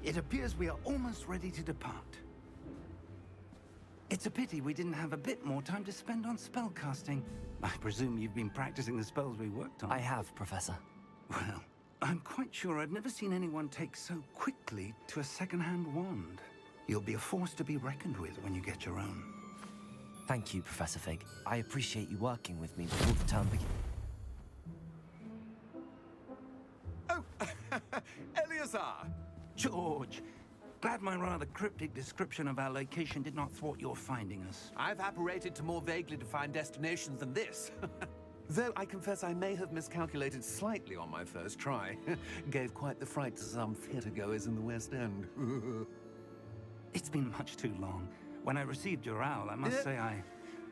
It appears we are almost ready to depart. It's a pity we didn't have a bit more time to spend on spellcasting. I presume you've been practicing the spells we worked on. I have, Professor. Well, I'm quite sure I've never seen anyone take so quickly to a second-hand wand. You'll be a force to be reckoned with when you get your own. Thank you, Professor Fig. I appreciate you working with me before the term begins. Oh, Eleazar! George! Glad my rather cryptic description of our location did not thwart your finding us. I've apparated to more vaguely defined destinations than this. Though I confess I may have miscalculated slightly on my first try. Gave quite the fright to some theatre-goers in the West End. It's been much too long. When I received your owl, I must say I...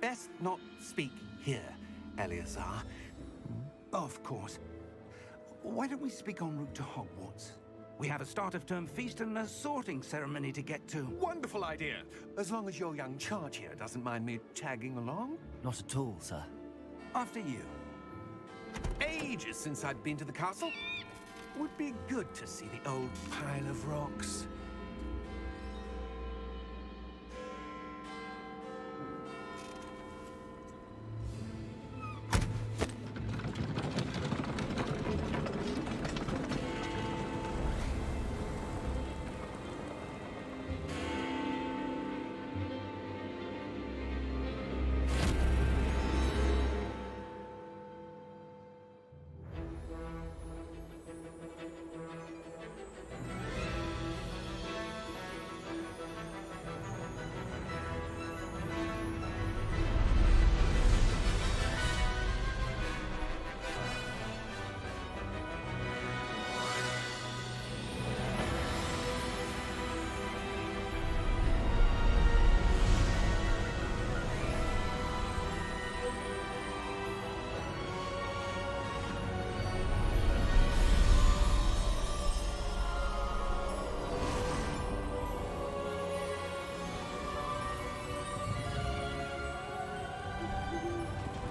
Best not speak here, Eleazar. Of course. Why don't we speak en route to Hogwarts? We have a start-of-term feast and a sorting ceremony to get to. Wonderful idea! As long as your young charge here doesn't mind me tagging along. Not at all, sir. After you. Ages since I'd been to the castle. Would be good to see the old pile of rocks.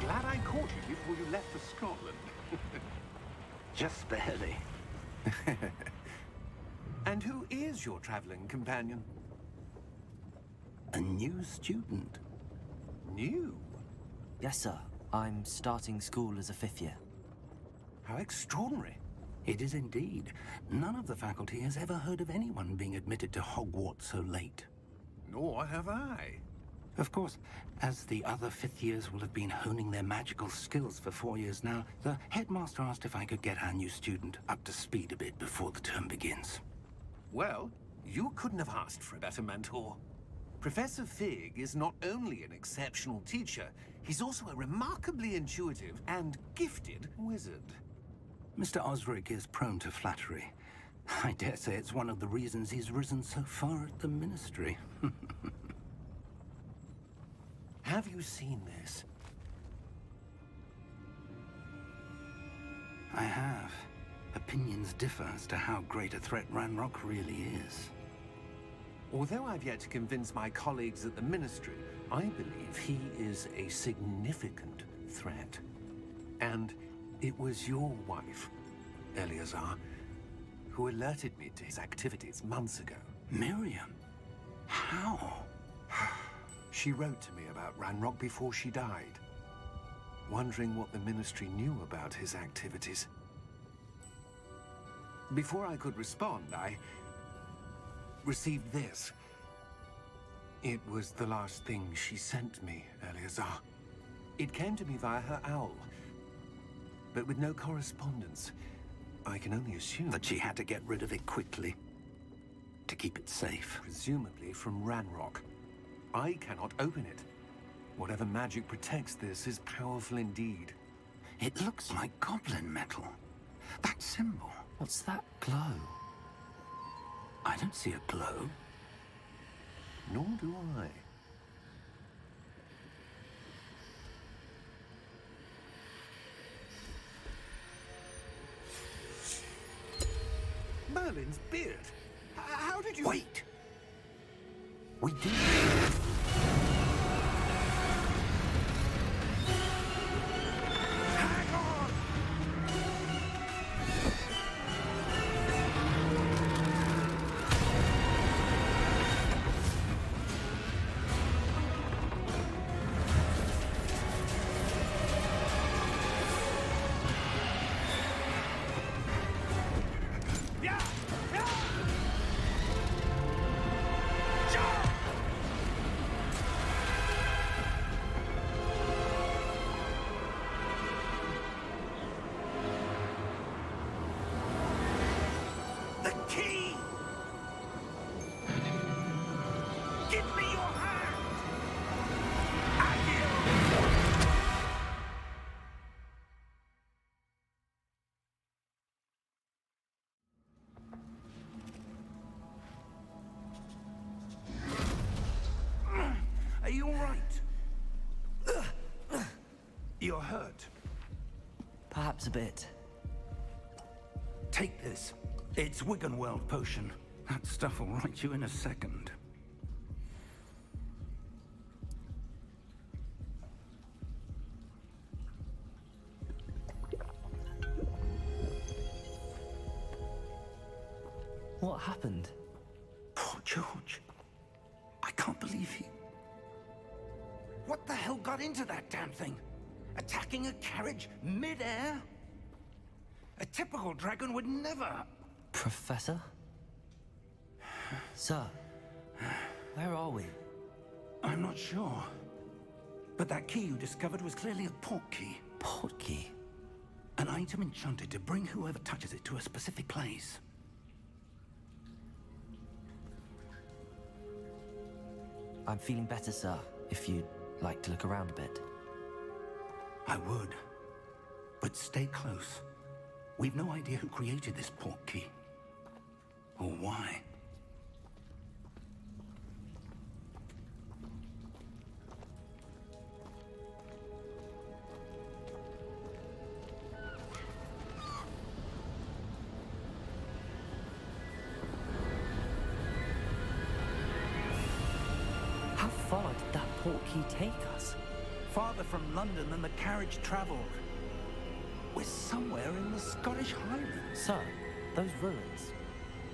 Glad I caught you before you left for Scotland. Just barely. And who is your traveling companion? A new student. New? Yes, sir. I'm starting school as a 5th year. How extraordinary. It is indeed. None of the faculty has ever heard of anyone being admitted to Hogwarts so late. Nor have I. Of course, as the other 5th years will have been honing their magical skills for 4 years now, the headmaster asked if I could get our new student up to speed a bit before the term begins. Well, you couldn't have asked for a better mentor. Professor Fig is not only an exceptional teacher, he's also a remarkably intuitive and gifted wizard. Mr. Osric is prone to flattery. I dare say it's one of the reasons he's risen so far at the Ministry. Have you seen this? I have. Opinions differ as to how great a threat Ranrock really is. Although I've yet to convince my colleagues at the Ministry, I believe he is a significant threat. And it was your wife, Eleazar, who alerted me to his activities months ago. Miriam? How? She wrote to me about Ranrock before she died, wondering what the Ministry knew about his activities. Before I could respond, I received this. It was the last thing she sent me, Eleazar. It came to me via her owl, but with no correspondence. I can only assume That she had to get rid of it quickly, to keep it safe. presumably from Ranrock. I cannot open it. Whatever magic protects this is powerful indeed. It looks like goblin metal. That symbol. What's that glow? I don't see a glow. Nor do I. Merlin's beard. How did you... Wait! We did. Hang on! You're hurt. Perhaps a bit. Take this. It's Wiggenweld potion. That stuff will right you in a second. What happened? Poor George. I can't believe he... What the hell got into that damn thing? Attacking a carriage mid-air? A typical dragon would never... Professor? Sir, where are we? I'm not sure. But that key you discovered was clearly a port key. Port key? An item enchanted to bring whoever touches it to a specific place. I'm feeling better, sir, if you'd like to look around a bit. I would. But stay close. We've no idea who created this port key. Or why. How far did that port key take us? Farther from London than the carriage traveled. We're somewhere in the Scottish Highlands. Sir, those ruins.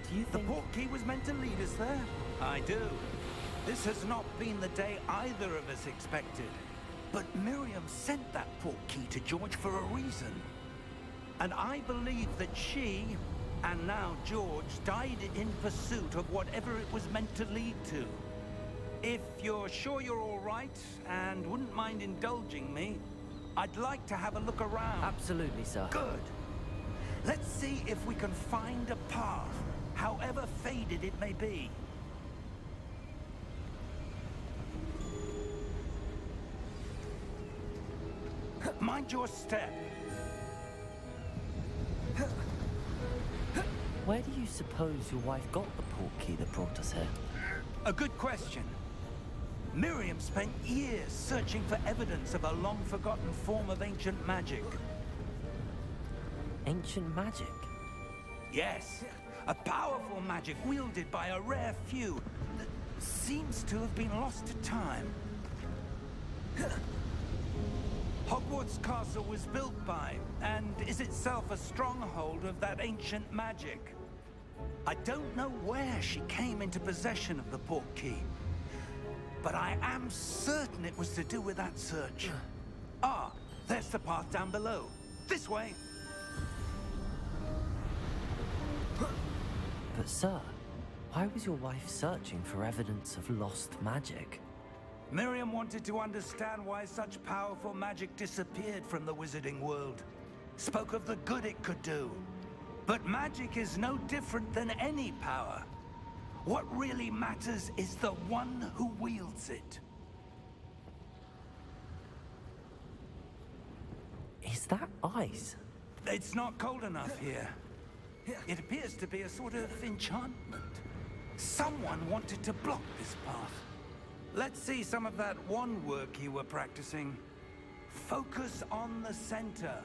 Do you The think... port key was meant to lead us there? I do. This has not been the day either of us expected. But Miriam sent that port key to George for a reason. And I believe that she, and now George, died in pursuit of whatever it was meant to lead to. If you're sure you're all right, and wouldn't mind indulging me, I'd like to have a look around. Absolutely, sir. Good. Let's see if we can find a path, however faded it may be. Mind your step. Where do you suppose your wife got the port key that brought us here? A good question. Miriam spent years searching for evidence of a long-forgotten form of ancient magic. Ancient magic? Yes, a powerful magic wielded by a rare few that seems to have been lost to time. Hogwarts Castle was built by, and is itself a stronghold of that ancient magic. I don't know where she came into possession of the port key, but I am certain it was to do with that search. Ah, there's the path down below. This way. But sir, why was your wife searching for evidence of lost magic? Miriam wanted to understand why such powerful magic disappeared from the wizarding world. Spoke of the good it could do. But magic is no different than any power. What really matters is the one who wields it. Is that ice? It's not cold enough here. It appears to be a sort of enchantment. Someone wanted to block this path. Let's see some of that wand work you were practicing. Focus on the center.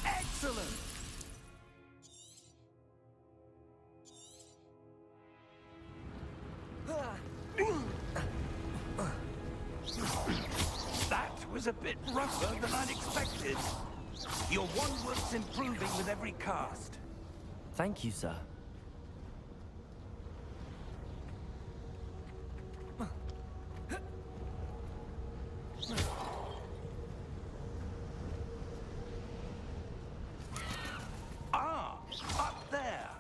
Excellent! That was a bit rougher than I'd expected. Your wand work's improving with every cast. Thank you, sir. Ah, up there.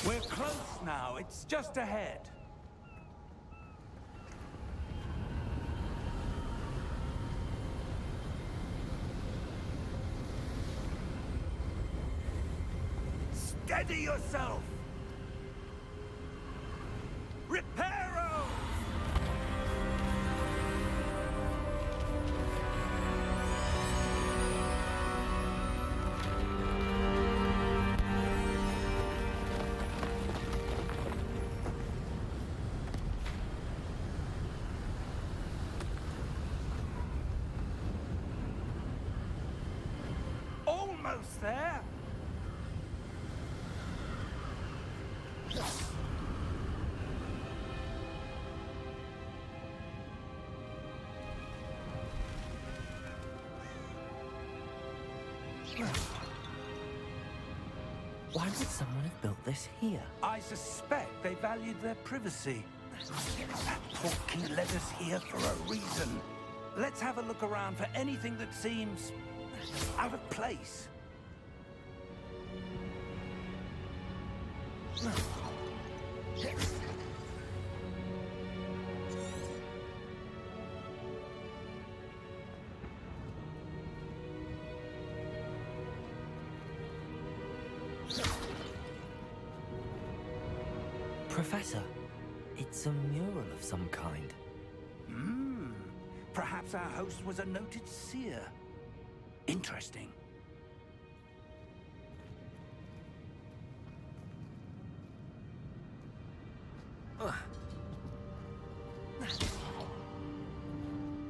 We're close now. It's just ahead. Steady yourself. Reparo! Almost there. Why would someone have built this here? I suspect they valued their privacy. That portkey led us here for a reason. Let's have a look around for anything that seems out of place. Professor, it's a mural of some kind. Perhaps our host was a noted seer. Interesting.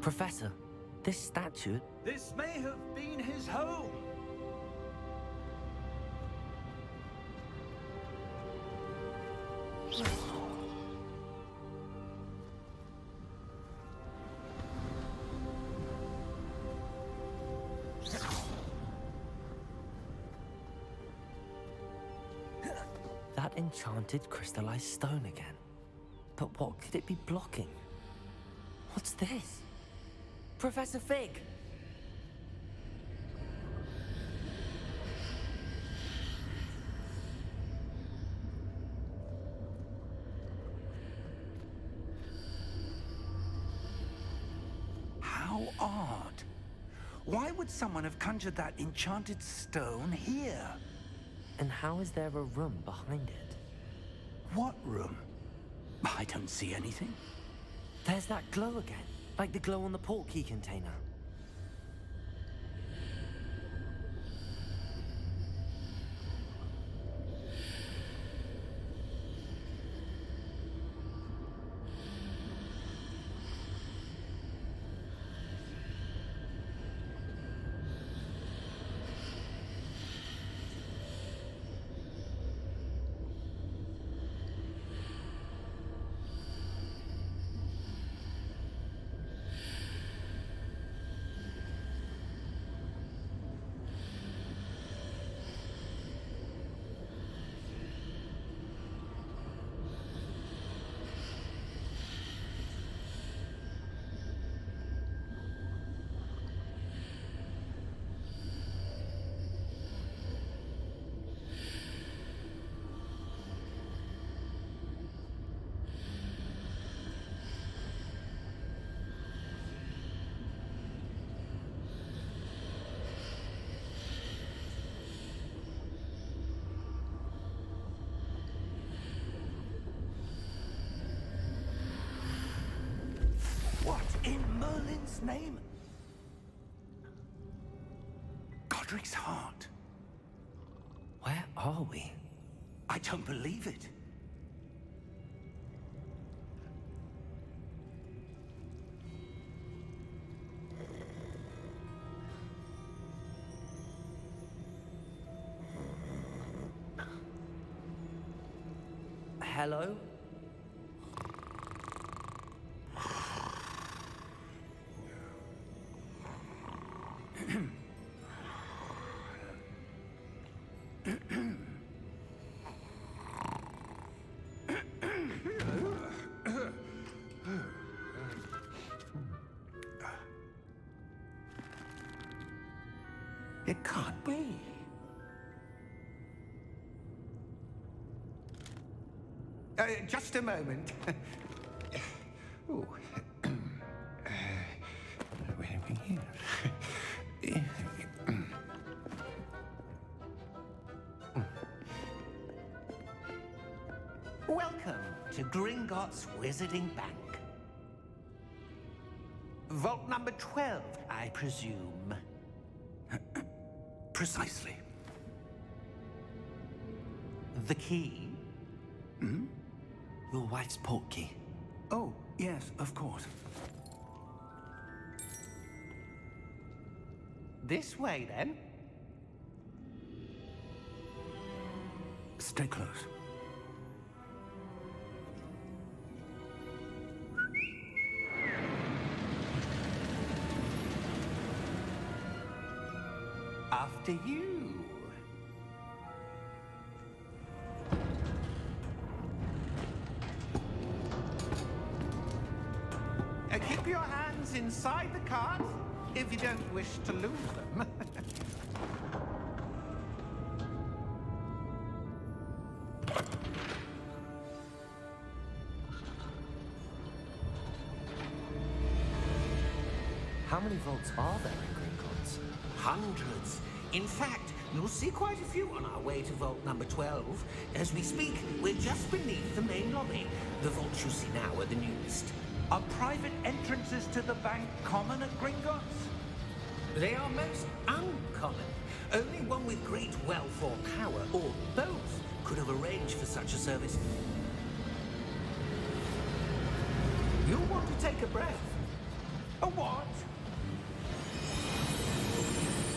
Professor, this statue... This may have been his home. That enchanted crystallized stone again. But what could it be blocking? What's this? Professor Fig! How odd. Why would someone have conjured that enchanted stone here? And how is there a room behind it? What room? I don't see anything. There's that glow again, like the glow on the portkey container. What in Merlin's name? Godric's heart. Where are we? I don't believe it. Hello? It can't be. Just a moment. Ooh. Where are we here? Welcome to Gringotts Wizarding Bank. Vault number 12, I presume. Precisely. The key? Your wife's portkey. Oh, yes, of course. This way, then. Stay close. After you. Keep your hands inside the cart if you don't wish to lose them. How many vaults are there in Gringotts? Hundreds. In fact, you'll see quite a few on our way to vault number 12. As we speak, we're just beneath the main lobby. The vaults you see now are the newest. Are private entrances to the bank common at Gringotts? They are most uncommon. Only one with great wealth or power, or both, could have arranged for such a service. You'll want to take a breath. A what?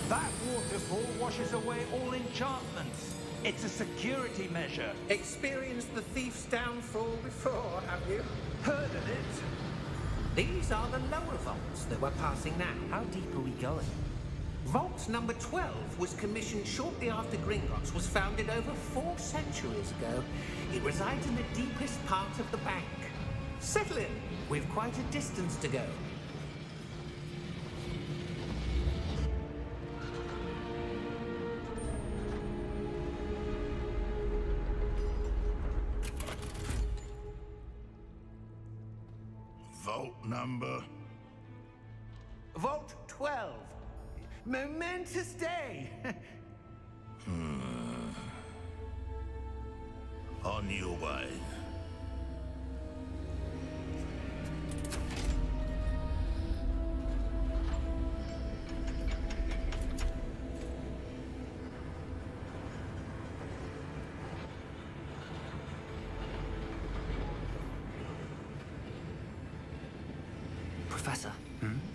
That waterfall washes away all enchantments. It's a security measure. Experienced the thief's downfall before, have you? Heard of it? These are the lower vaults that we're passing now. How deep are we going? Vault number 12 was commissioned shortly after Gringotts was founded over 4 centuries ago. It resides in the deepest part of the bank. Settle in. We've quite a distance to go. Vault number? Vault 12. Momentous day. On your way. Professor,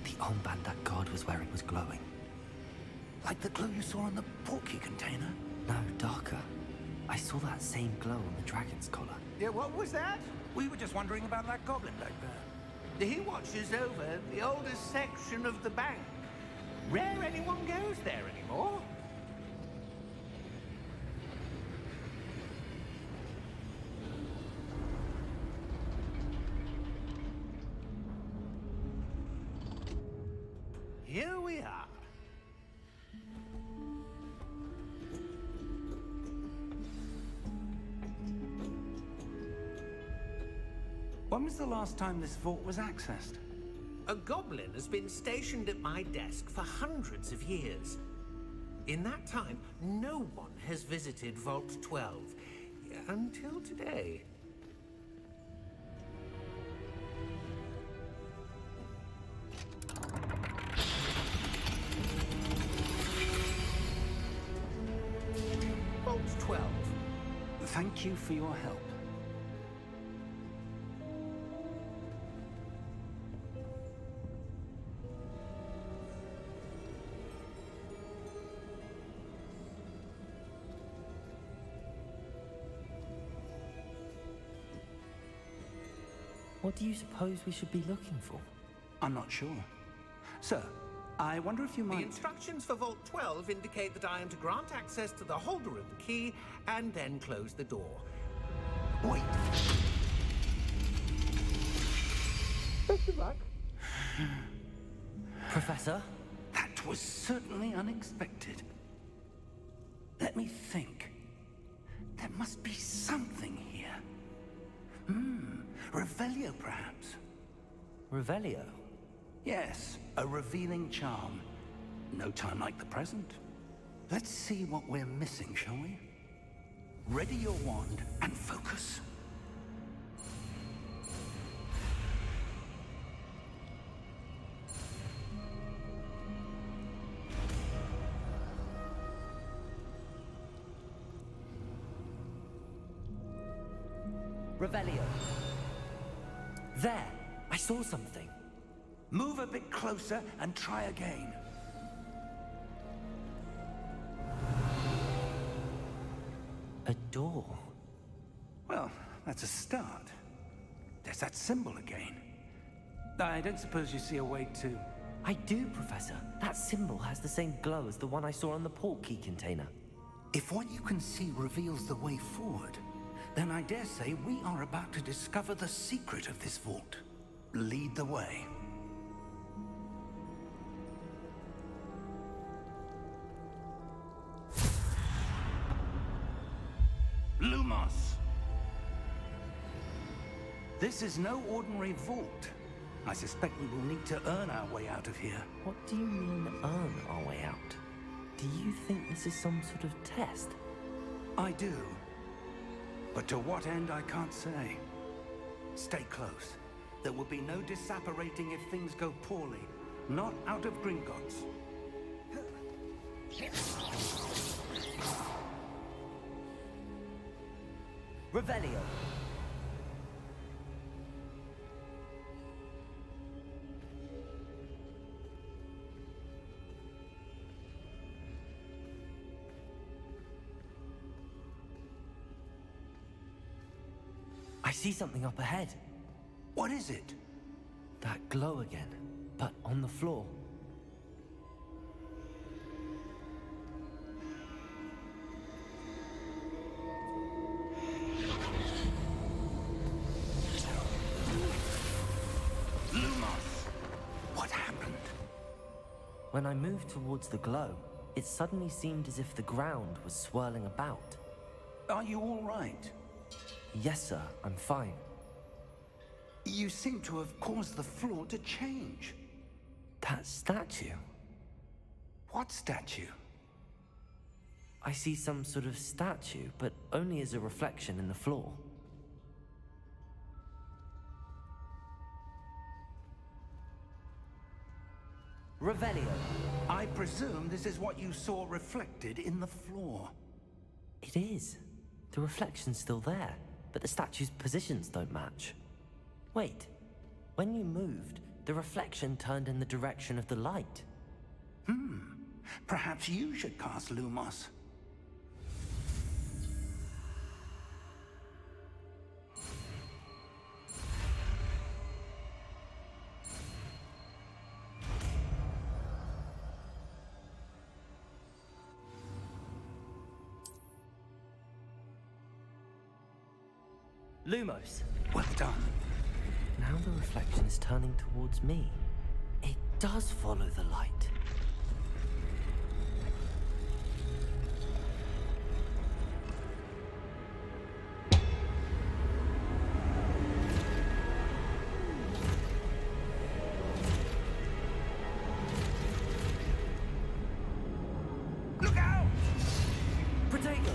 the armband that guard was wearing was glowing. Like the glow you saw on the portkey container? No, darker. I saw that same glow on the dragon's collar. Yeah, what was that? We were just wondering about that goblin back there. He watches over the oldest section of the bank. Rare anyone goes there anymore. Here we are. When was the last time this vault was accessed? A goblin has been stationed at my desk for hundreds of years. In that time, no one has visited Vault 12. Until today. Vault 12. Thank you for your help. What do you suppose we should be looking for? I'm not sure. Sir, I wonder if you The might... instructions for Vault 12 indicate that I am to grant access to the holder of the key and then close the door. Wait. Best of luck. Professor? That was certainly unexpected. Let me think. There must be something here. Revelio, perhaps? Revelio? Yes, a revealing charm. No time like the present. Let's see what we're missing, shall we? Ready your wand and focus. Revelio. There! I saw something. Move a bit closer and try again. A door. Well, that's a start. There's that symbol again. I don't suppose you see a way to... I do, Professor. That symbol has the same glow as the one I saw on the portkey container. If what you can see reveals the way forward, then I dare say we are about to discover the secret of this vault. Lead the way. Lumos! This is no ordinary vault. I suspect we will need to earn our way out of here. What do you mean, earn our way out? Do you think this is some sort of test? I do. But to what end, I can't say. Stay close. There will be no disapparating if things go poorly. Not out of Gringotts. Revelio. I see something up ahead. What is it? That glow again, but on the floor. Lumos! What happened? When I moved towards the glow, it suddenly seemed as if the ground was swirling about. Are you all right? Yes, sir, I'm fine. You seem to have caused the floor to change. That statue? What statue? I see some sort of statue, but only as a reflection in the floor. Revelio. I presume this is what you saw reflected in the floor. It is. The reflection's still there, but the statue's positions don't match. Wait, when you moved, the reflection turned in the direction of the light. Perhaps you should cast Lumos. Lumos. Well done. Now the reflection is turning towards me. It does follow the light. Look out! Protego!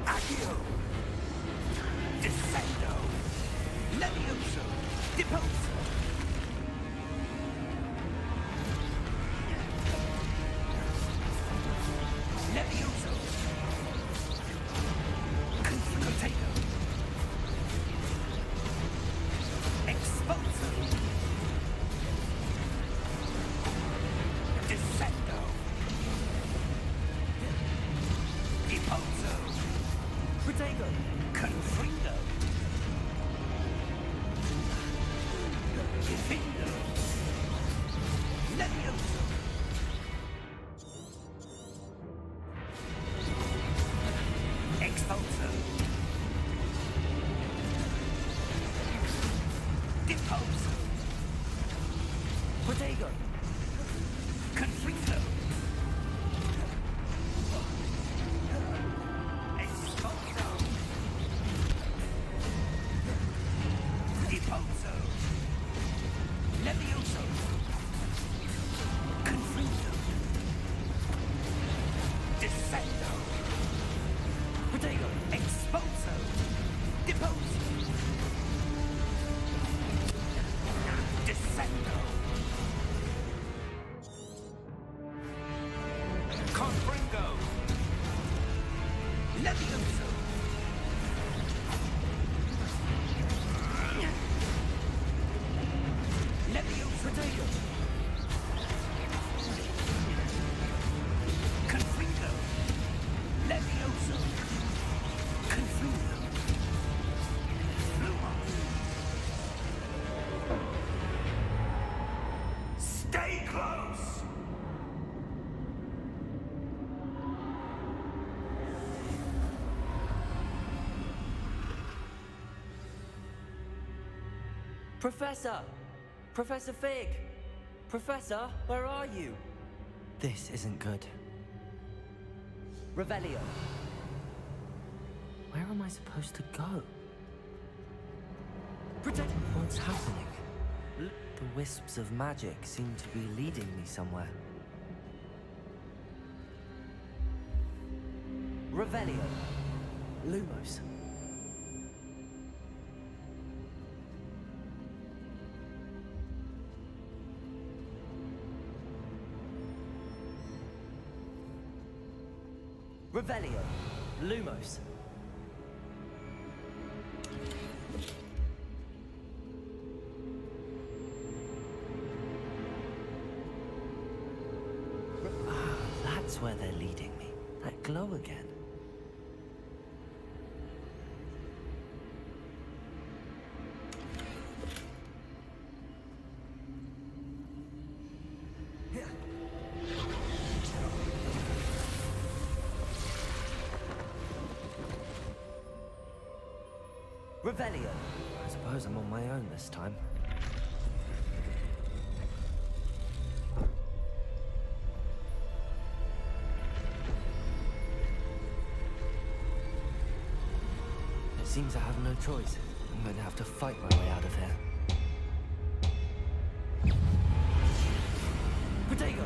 Accio! Descendo! Levioso! Deposo! Levioso! Confrontato! Exposo! Descendo! Deposo! Protego! Confrindo! Defendo! Levioso! Expulso! Deposo! Protego! Confrindo! Expulso! Deposo! Levioso! Confrindo! Descendo! Protego! Expulso! Deposo! Descendo! Professor! Professor Fig! Professor, where are you? This isn't good. Revelio. Where am I supposed to go? Protect! What's happening? The wisps of magic seem to be leading me somewhere. Revelio. Lumos. Revelio. Lumos. That's where they're leading me. That glow again. Revelio. I suppose I'm on my own this time. It seems I have no choice. I'm going to have to fight my way out of here. Potato!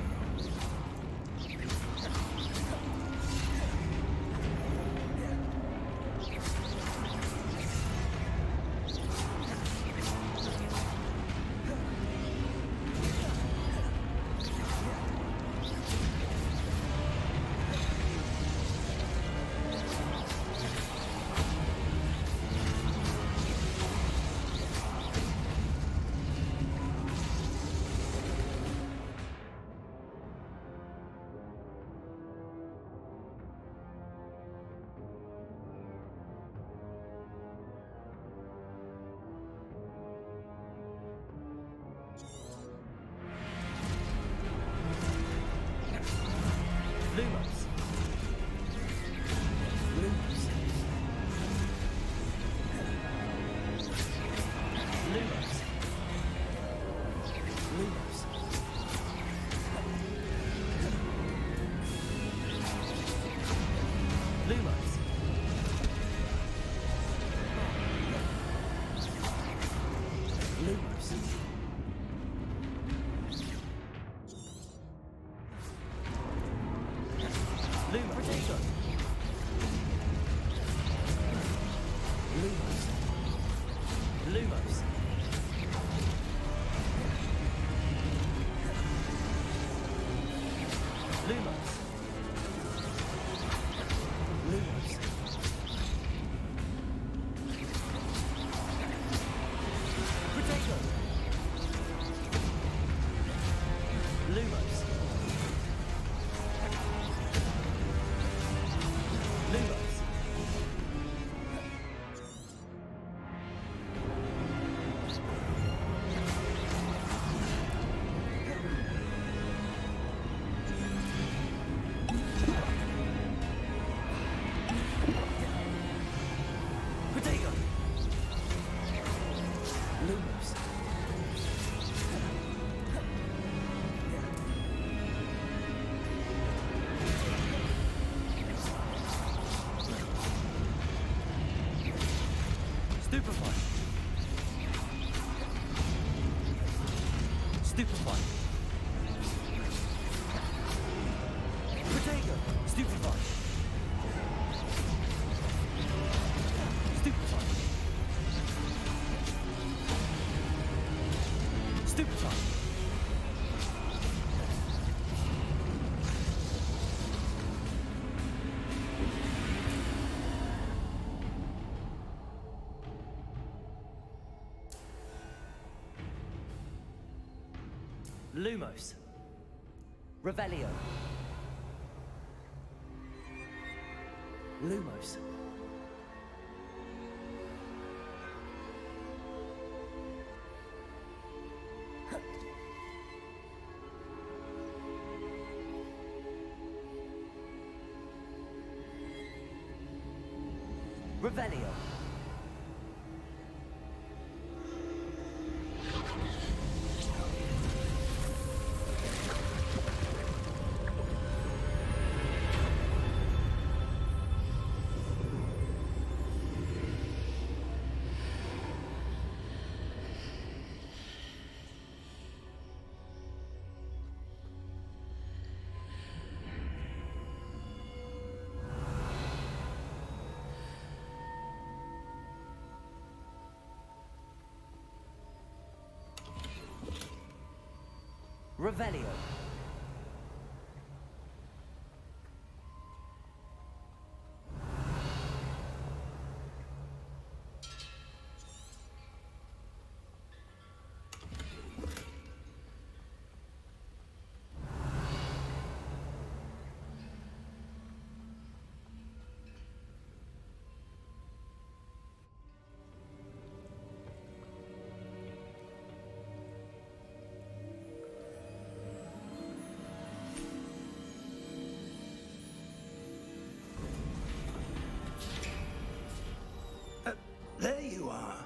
Lumos. Lumos. Lumos. Lumos. Lumos. Lumos. Potato. Lumos. Lumos. Lumos. Lumos. Potato. Lumos. Lumos. Potato. Lumos. Stupefy. Stupefy. Potato. Stupefy. Stupefy. Stupefy. Lumos. Revelio. Lumos. Revelio. Revelio. There you are.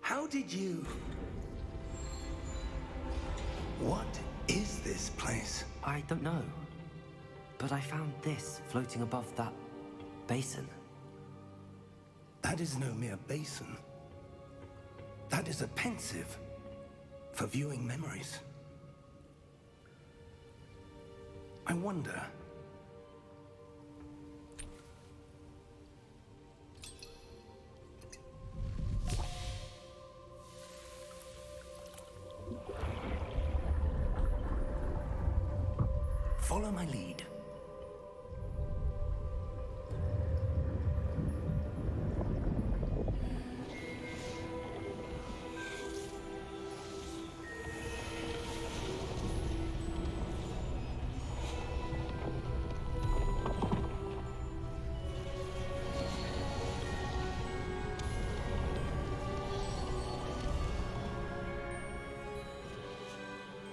How did you... What is this place? I don't know. But I found this floating above that basin. That is no mere basin. That is a pensive for viewing memories. I wonder... Follow my lead.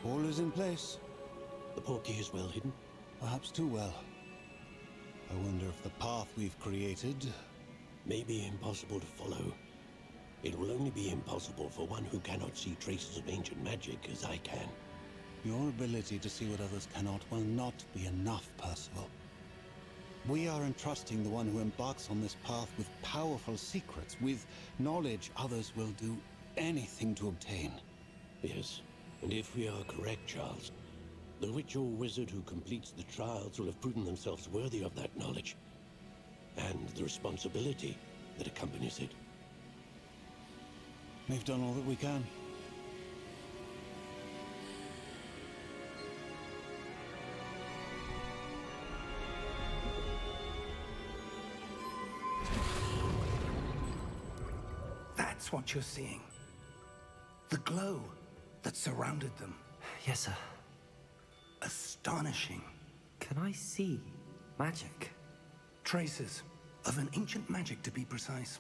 All is in place. The portkey is well hidden. Perhaps too well. I wonder if the path we've created... May be impossible to follow. It will only be impossible for one who cannot see traces of ancient magic as I can. Your ability to see what others cannot will not be enough, Percival. We are entrusting the one who embarks on this path with powerful secrets, with knowledge others will do anything to obtain. Yes, and if we are correct, Charles, the witch or wizard who completes the trials will have proven themselves worthy of that knowledge, and the responsibility that accompanies it. We've done all that we can. That's what you're seeing. The glow that surrounded them. Yes, sir. Astonishing. Can I see magic? Traces of an ancient magic, to be precise.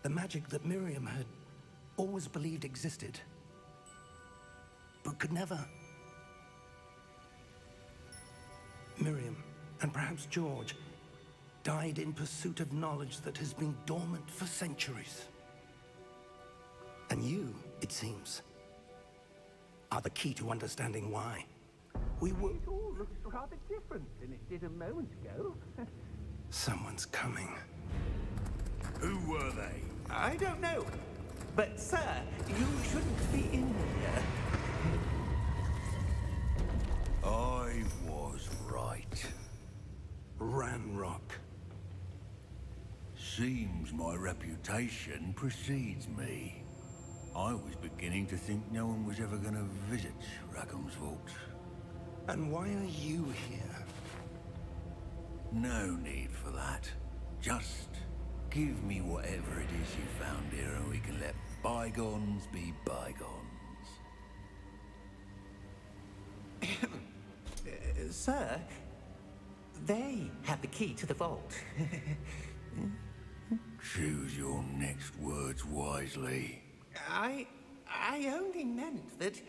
The magic that Miriam had always believed existed, but could never. Miriam, and perhaps George, died in pursuit of knowledge that has been dormant for centuries. And you, it seems, are the key to understanding why. We were... It all looks rather different than it did a moment ago. Someone's coming. Who were they? I don't know. But, sir, you shouldn't be in here. I was right. Ranrock. Seems my reputation precedes me. I was beginning to think no one was ever going to visit Rackham's vault. And why are you here? No need for that. Just give me whatever it is you found here and we can let bygones be bygones. Sir, they have the key to the vault. Choose your next words wisely. I only meant that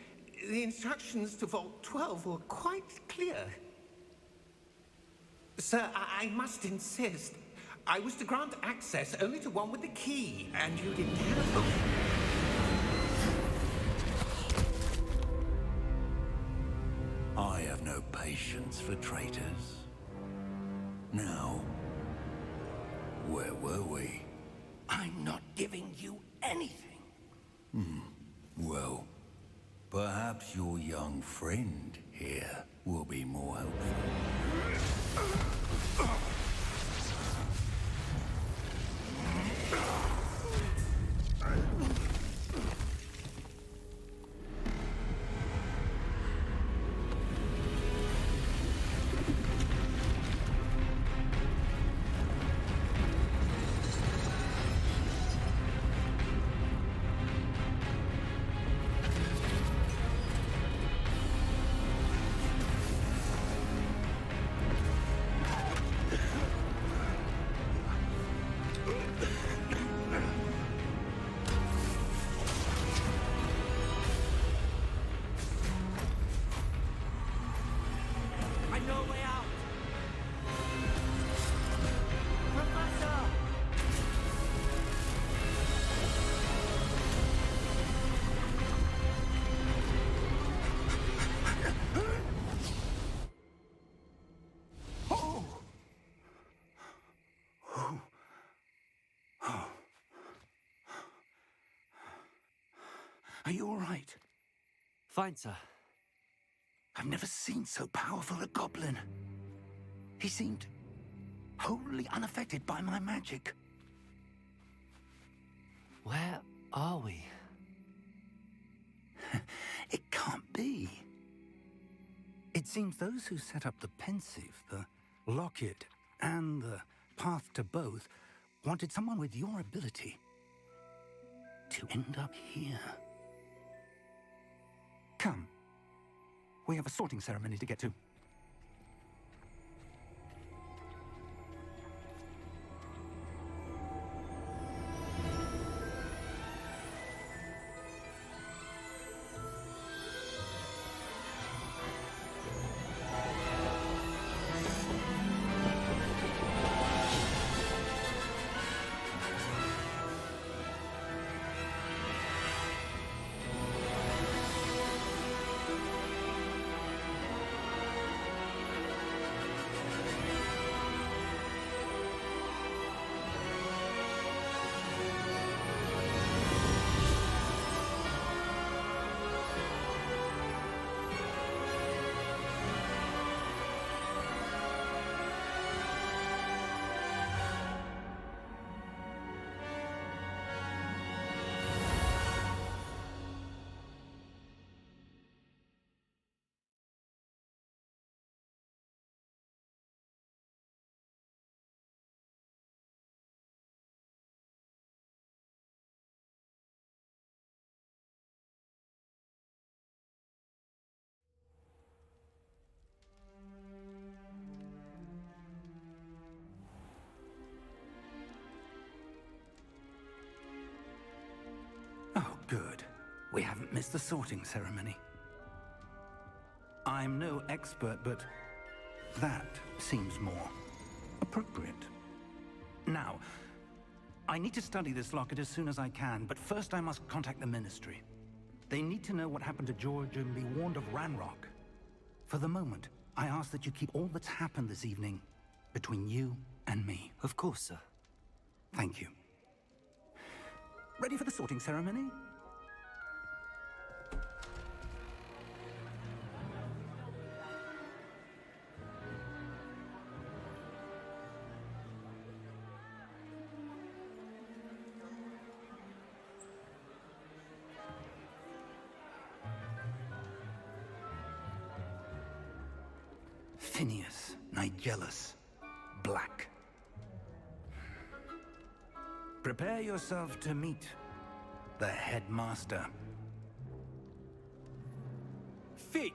the instructions to Vault 12 were quite clear. Sir, I must insist. I was to grant access only to one with the key, and you didn't have them. I have no patience for traitors. Now, where were we? I'm not giving you anything. Well, perhaps your young friend here will be more helpful. Are you all right? Fine, sir. I've never seen so powerful a goblin. He seemed wholly unaffected by my magic. Where are we? It can't be. It seems those who set up the pensive, the locket, and the path to both wanted someone with your ability to end up here. Come. We have a sorting ceremony to get to. Oh, good. We haven't missed the sorting ceremony. I'm no expert, but that seems more appropriate. Now, I need to study this locket as soon as I can, but first I must contact the Ministry. They need to know what happened to George and be warned of Ranrock. For the moment, I ask that you keep all that's happened this evening between you and me. Of course, sir. Thank you. Ready for the sorting ceremony? Phineas, Nigellus, Black. Prepare yourself to meet the headmaster. Fig,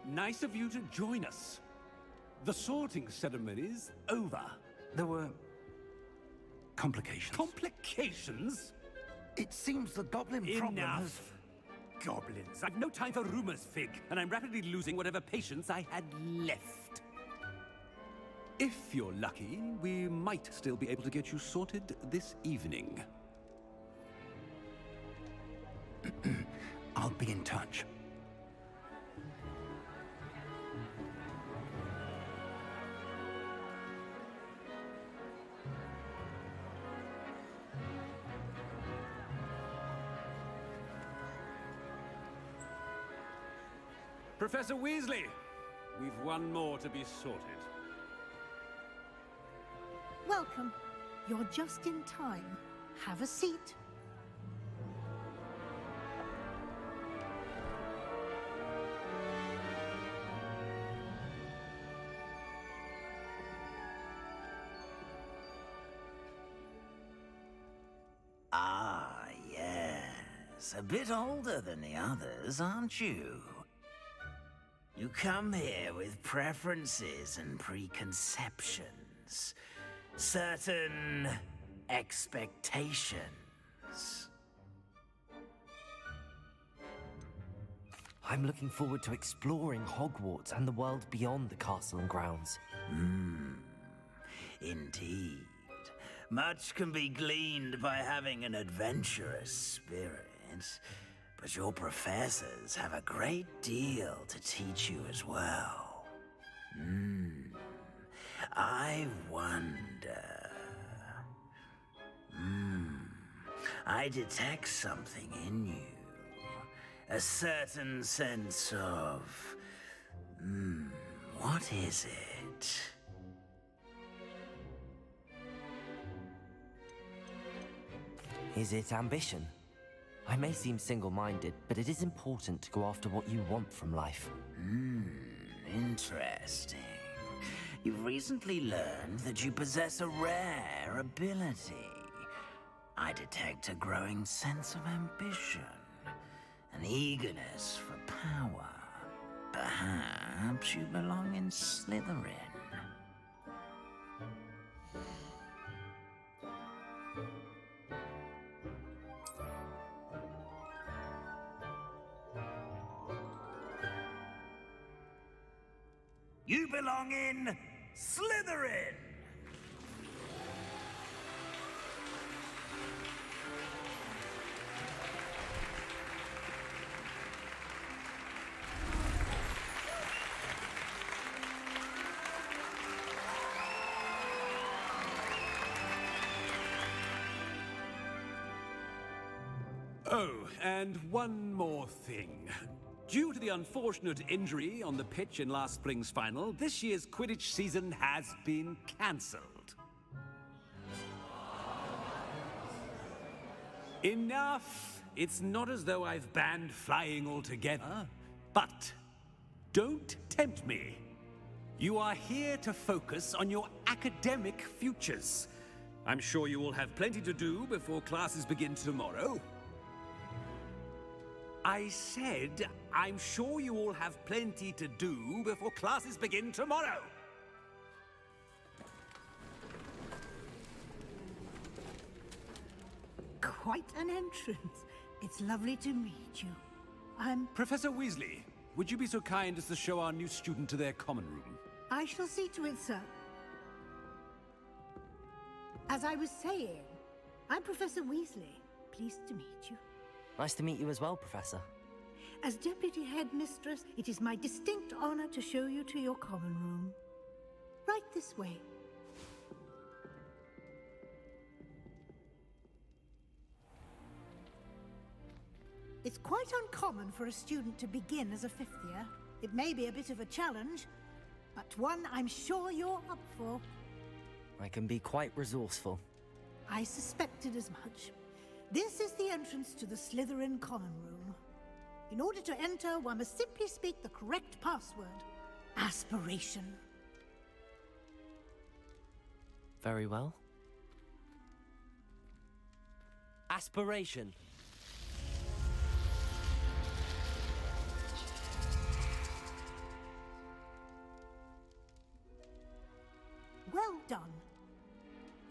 nice of you to join us. The sorting ceremony's over. There were complications. Complications? It seems the goblin problem has... Enough. Goblins. I've no time for rumors, Fig, and I'm rapidly losing whatever patience I had left. If you're lucky, we might still be able to get you sorted this evening. I'll be in touch. Professor Weasley, we've one more to be sorted. Welcome. You're just in time. Have a seat. Ah, yes. A bit older than the others, aren't you? You come here with preferences and preconceptions. Certain expectations. I'm looking forward to exploring Hogwarts and the world beyond the castle and grounds. Indeed. Much can be gleaned by having an adventurous spirit, but your professors have a great deal to teach you as well. I wonder... I detect something in you. A certain sense of... what is it? Is it ambition? I may seem single-minded, but it is important to go after what you want from life. Interesting. You've recently learned that you possess a rare ability. I detect a growing sense of ambition, an eagerness for power. Perhaps you belong in Slytherin. You belong in Slytherin! Oh, and one more thing. Due to the unfortunate injury on the pitch in last spring's final, this year's Quidditch season has been cancelled. Enough! It's not as though I've banned flying altogether. But don't tempt me. You are here to focus on your academic futures. I'm sure you will have plenty to do before classes begin tomorrow. I said, I'm sure you all have plenty to do before classes begin tomorrow. Quite an entrance. It's lovely to meet you. Professor Weasley, would you be so kind as to show our new student to their common room? I shall see to it, sir. As I was saying, I'm Professor Weasley. Pleased to meet you. Nice to meet you as well, Professor. As Deputy Headmistress, it is my distinct honor to show you to your common room. Right this way. It's quite uncommon for a student to begin as a fifth year. It may be a bit of a challenge, but one I'm sure you're up for. I can be quite resourceful. I suspected as much. This is the entrance to the Slytherin common room. In order to enter, one must simply speak the correct password. Aspiration. Very well. Aspiration. Well done.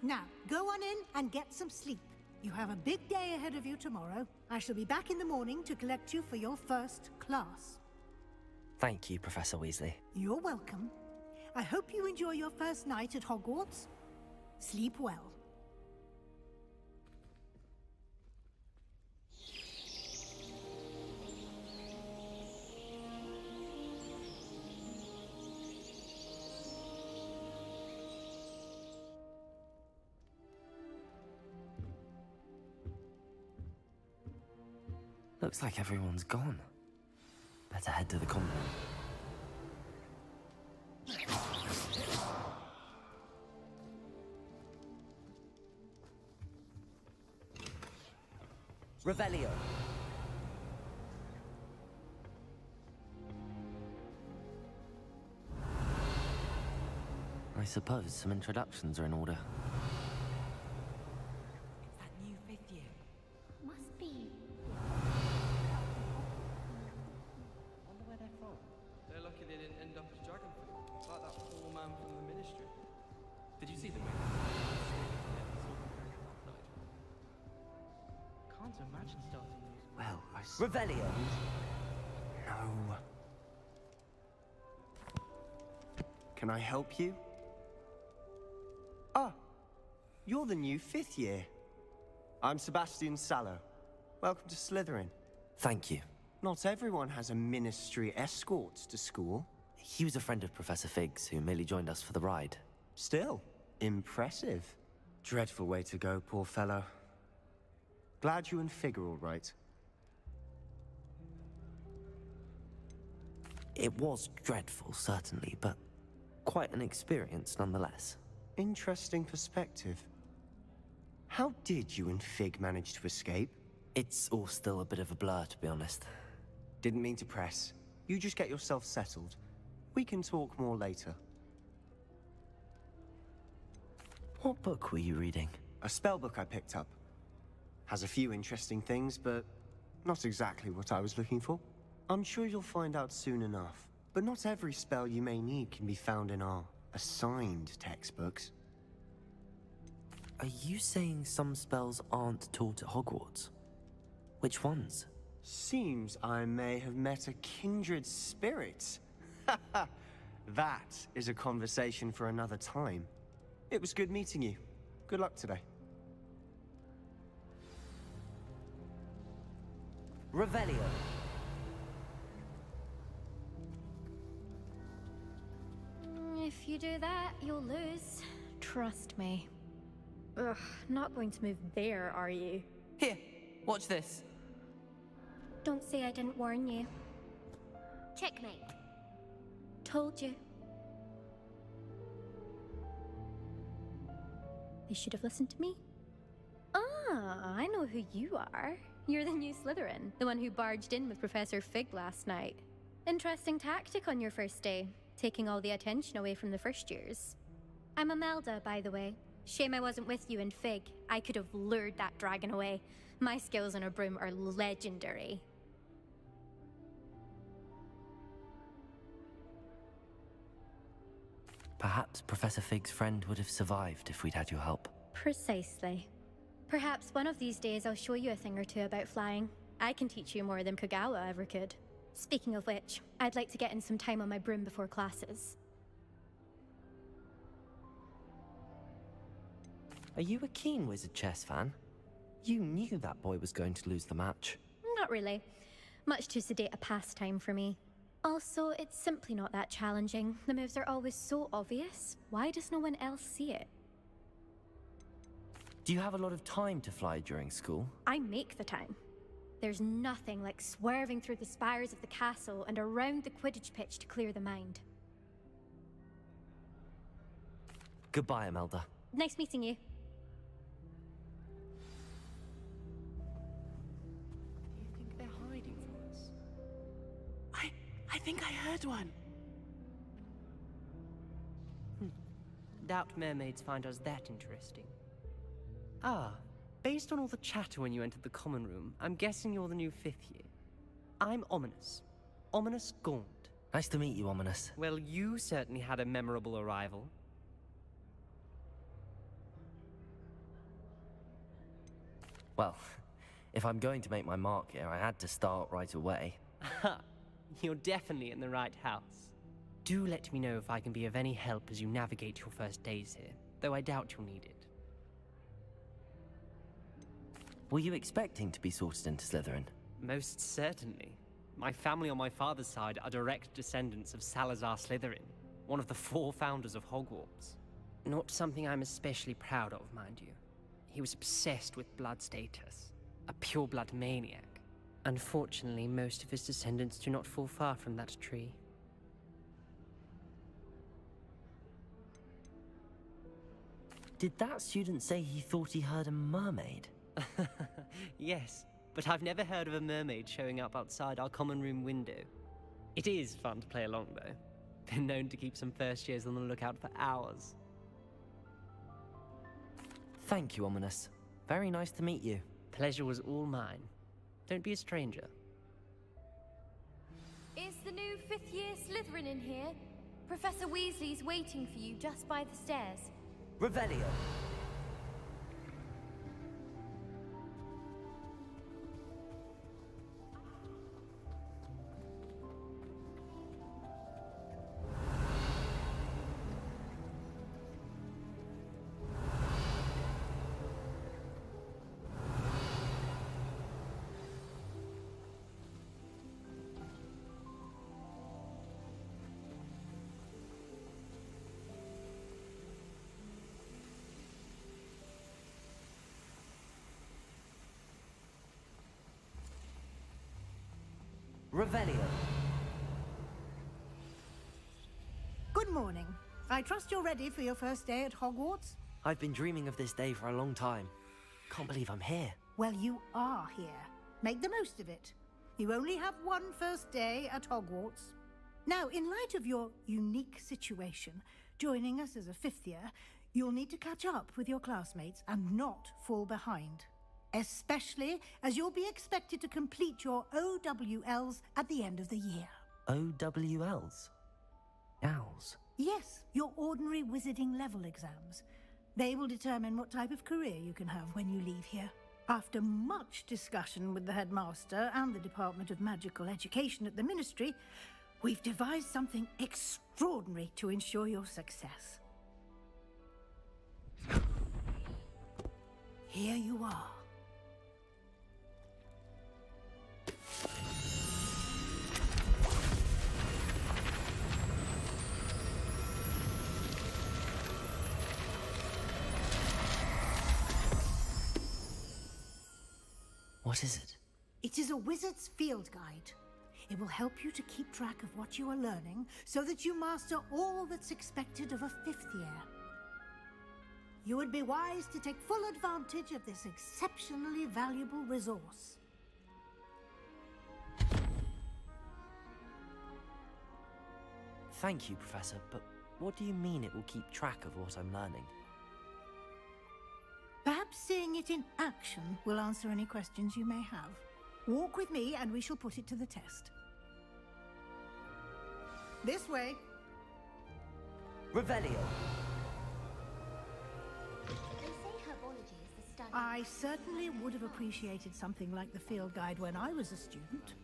Now, go on in and get some sleep. You have a big day ahead of you tomorrow. I shall be back in the morning to collect you for your first class. Thank you, Professor Weasley. You're welcome. I hope you enjoy your first night at Hogwarts. Sleep well. Looks like everyone's gone. Better head to the common room. Revelio. I suppose some introductions are in order. It's that new fifth year. Must be. Wonder where they're from. They're lucky they didn't end up as dragon food, like that poor man from the ministry. Did you see the Can't imagine starting these. Well, Revelio. No. Can I help you? Ah, you're the new fifth year. I'm Sebastian Sallow. Welcome to Slytherin. Thank you. Not everyone has a ministry escort to school. He was a friend of Professor Fig's who merely joined us for the ride. Still, impressive. Dreadful way to go, poor fellow. Glad you and Fig are all right. It was dreadful, certainly, but quite an experience nonetheless. Interesting perspective. How did you and Fig manage to escape? It's all still a bit of a blur, to be honest. Didn't mean to press. You just get yourself settled. We can talk more later. What book were you reading? A spell book I picked up. Has a few interesting things, but not exactly what I was looking for. I'm sure you'll find out soon enough. But not every spell you may need can be found in our assigned textbooks. Are you saying some spells aren't taught at Hogwarts? Which ones? Seems I may have met a kindred spirit. That is a conversation for another time. It was good meeting you. Good luck today. Revelio. If you do that, you'll lose. Trust me. Ugh, not going to move there, are you? Here, watch this. Don't say I didn't warn you. Checkmate. Told you. They should have listened to me. Ah, I know who you are. You're the new Slytherin, the one who barged in with Professor Fig last night. Interesting tactic on your first day, taking all the attention away from the first years. I'm Imelda, by the way. Shame I wasn't with you in Fig. I could have lured that dragon away. My skills on a broom are legendary. Perhaps Professor Fig's friend would have survived if we'd had your help. Precisely. Perhaps one of these days I'll show you a thing or two about flying. I can teach you more than Kagawa ever could. Speaking of which, I'd like to get in some time on my broom before classes. Are you a keen Wizard chess fan? You knew that boy was going to lose the match. Not really. Much too sedate a pastime for me. Also, it's simply not that challenging. The moves are always so obvious. Why does no one else see it? Do you have a lot of time to fly during school? I make the time. There's nothing like swerving through the spires of the castle and around the Quidditch pitch to clear the mind. Goodbye, Imelda. Nice meeting you. Do you think they're hiding from us? I think I heard one. Doubt mermaids find us that interesting. Ah, based on all the chatter when you entered the common room, I'm guessing you're the new 5th year. I'm Ominous. Ominous Gaunt. Nice to meet you, Ominous. Well, you certainly had a memorable arrival. Well, if I'm going to make my mark here, I had to start right away. Aha, you're definitely in the right house. Do let me know if I can be of any help as you navigate your first days here, though I doubt you'll need it. Were you expecting to be sorted into Slytherin? Most certainly. My family on my father's side are direct descendants of Salazar Slytherin, one of the 4 founders of Hogwarts. Not something I'm especially proud of, mind you. He was obsessed with blood status, a pure-blood maniac. Unfortunately, most of his descendants do not fall far from that tree. Did that student say he thought he heard a mermaid? Yes, but I've never heard of a mermaid showing up outside our common room window. It is fun to play along, though. Been known to keep some first years on the lookout for hours. Thank you, Ominous. Very nice to meet you. Pleasure was all mine. Don't be a stranger. Is the new 5th year Slytherin in here? Professor Weasley's waiting for you just by the stairs. Revelio. Revelio. Good morning. I trust you're ready for your first day at Hogwarts? I've been dreaming of this day for a long time. Can't believe I'm here. Well, you are here. Make the most of it. You only have one first day at Hogwarts. Now, in light of your unique situation, joining us as a fifth year, you'll need to catch up with your classmates and not fall behind. Especially as you'll be expected to complete your OWLs at the end of the year. OWLs? Owls? Yes, your ordinary wizarding level exams. They will determine what type of career you can have when you leave here. After much discussion with the headmaster and the Department of Magical Education at the Ministry, we've devised something extraordinary to ensure your success. Here you are. What is it? It is a wizard's field guide. It will help you to keep track of what you are learning so that you master all that's expected of a fifth year. You would be wise to take full advantage of this exceptionally valuable resource. Thank you, Professor, but what do you mean it will keep track of what I'm learning? Perhaps seeing it in action will answer any questions you may have. Walk with me and we shall put it to the test. This way. Revelio. They say herbology is the study. I certainly would have appreciated something like the field guide when I was a student.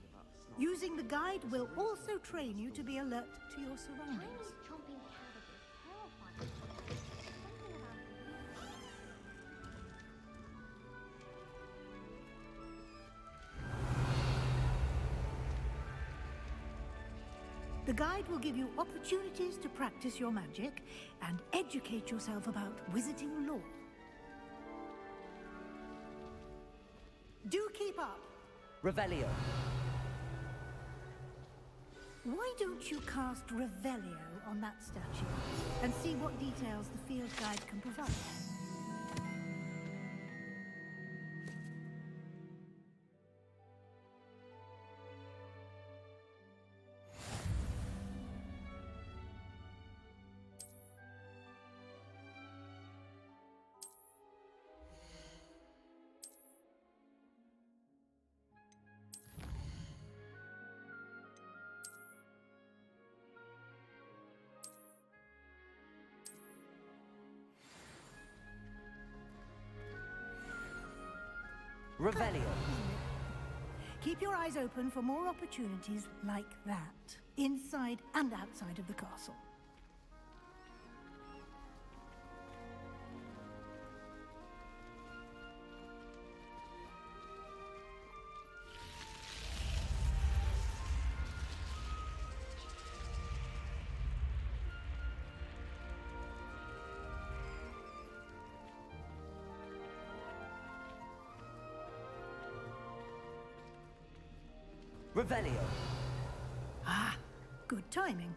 Using the guide will also train you to be alert to your surroundings. Chomping cabbages, terrifying. The guide will give you opportunities to practice your magic and educate yourself about wizarding lore. Do keep up. Revelio. Why don't you cast Revelio on that statue and see what details the field guide can provide? Revelio. Keep your eyes open for more opportunities like that, inside and outside of the castle. Revelio. Ah, good timing.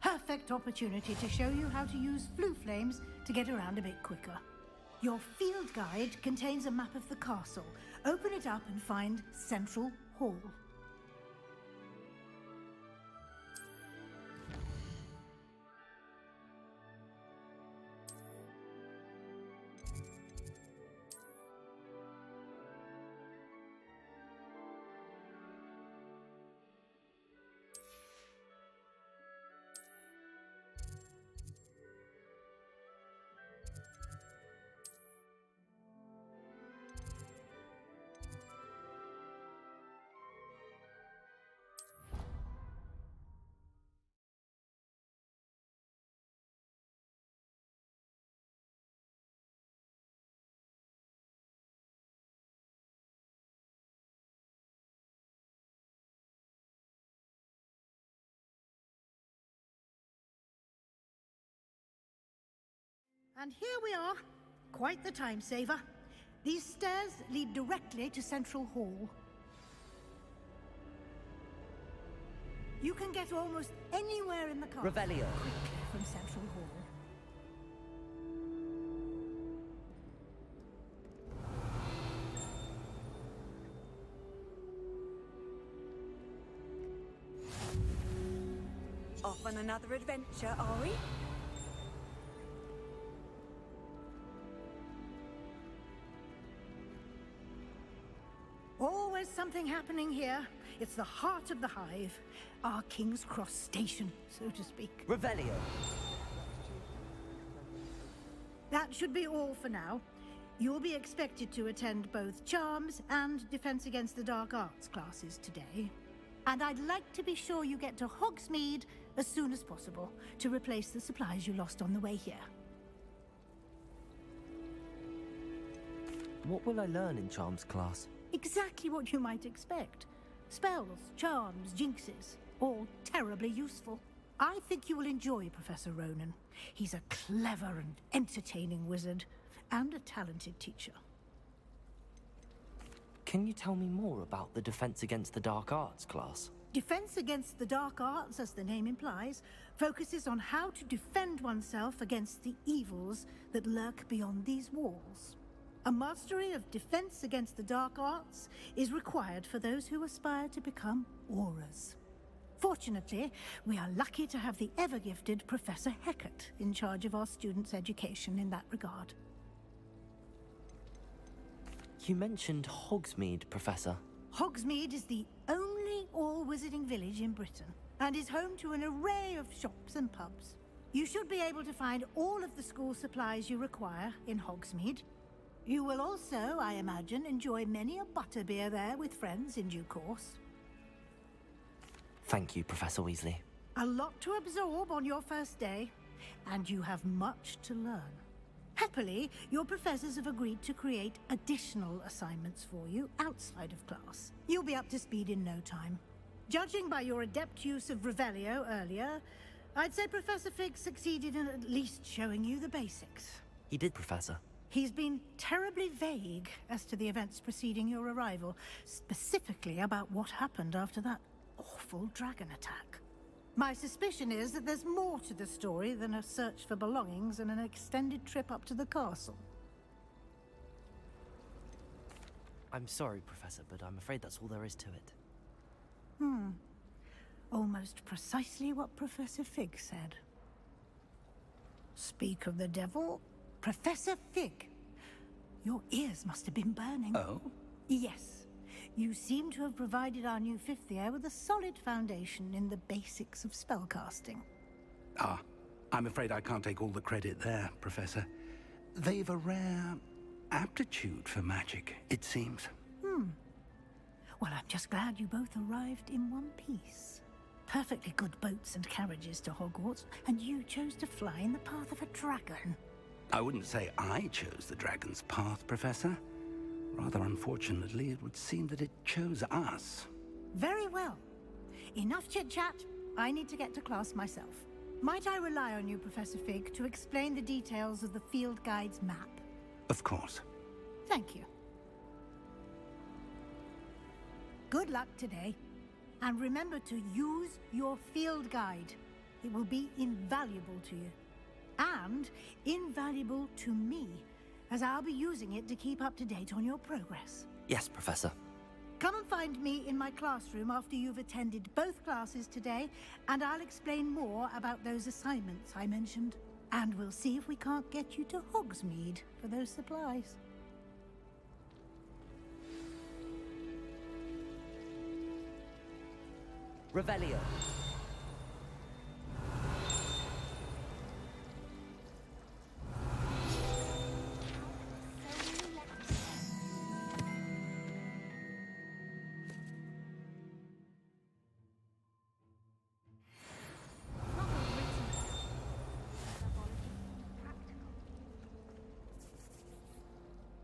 Perfect opportunity to show you how to use flue flames to get around a bit quicker. Your field guide contains a map of the castle. Open it up and find Central Hall. And here we are. Quite the time saver. These stairs lead directly to Central Hall. You can get almost anywhere in the car. Revelio. Quickly from Central Hall. Off on another adventure, are we? Always something happening here. It's the heart of the hive. Our King's Cross station, so to speak. Revelio. That should be all for now. You'll be expected to attend both Charms and Defense Against the Dark Arts classes today. And I'd like to be sure you get to Hogsmeade as soon as possible to replace the supplies you lost on the way here. What will I learn in Charms class? Exactly what you might expect. Spells, charms, jinxes, all terribly useful. I think you will enjoy Professor Ronan. He's a clever and entertaining wizard, and a talented teacher. Can you tell me more about the Defense Against the Dark Arts class? Defense Against the Dark Arts, as the name implies, focuses on how to defend oneself against the evils that lurk beyond these walls. A mastery of Defense Against the Dark Arts is required for those who aspire to become Aurors. Fortunately, we are lucky to have the ever-gifted Professor Hecat in charge of our students' education in that regard. You mentioned Hogsmeade, Professor. Hogsmeade is the only all-wizarding village in Britain, and is home to an array of shops and pubs. You should be able to find all of the school supplies you require in Hogsmeade. You will also, I imagine, enjoy many a butterbeer there with friends in due course. Thank you, Professor Weasley. A lot to absorb on your first day, and you have much to learn. Happily, your professors have agreed to create additional assignments for you outside of class. You'll be up to speed in no time. Judging by your adept use of Revelio earlier, I'd say Professor Fig succeeded in at least showing you the basics. He did, Professor. He's been terribly vague as to the events preceding your arrival, specifically about what happened after that awful dragon attack. My suspicion is that there's more to the story than a search for belongings and an extended trip up to the castle. I'm sorry, Professor, but I'm afraid that's all there is to it. Almost precisely what Professor Fig said. Speak of the devil, Professor Fig. Your ears must have been burning. Oh? Yes. You seem to have provided our new fifth year with a solid foundation in the basics of spellcasting. Ah, I'm afraid I can't take all the credit there, Professor. They've a rare aptitude for magic, it seems. Well, I'm just glad you both arrived in one piece. Perfectly good boats and carriages to Hogwarts, and you chose to fly in the path of a dragon. I wouldn't say I chose the dragon's path, Professor. Rather unfortunately, it would seem that it chose us. Very well. Enough chit-chat. I need to get to class myself. Might I rely on you, Professor Fig, to explain the details of the field guide's map? Of course. Thank you. Good luck today. And remember to use your field guide. It will be invaluable to you. And invaluable to me, as I'll be using it to keep up to date on your progress. Yes, Professor. Come and find me in my classroom after you've attended both classes today, and I'll explain more about those assignments I mentioned. And we'll see if we can't get you to Hogsmeade for those supplies. Revelio.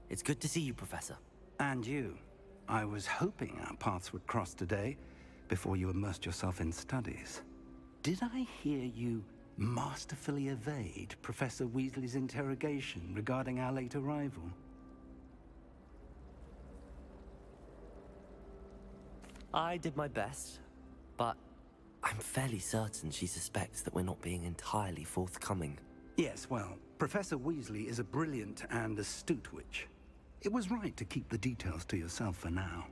It's good to see you, Professor. And you. I was hoping our paths would cross today, before you immersed yourself in studies. Did I hear you masterfully evade Professor Weasley's interrogation regarding our late arrival? I did my best, but I'm fairly certain she suspects that we're not being entirely forthcoming. Yes, well, Professor Weasley is a brilliant and astute witch. It was right to keep the details to yourself for now.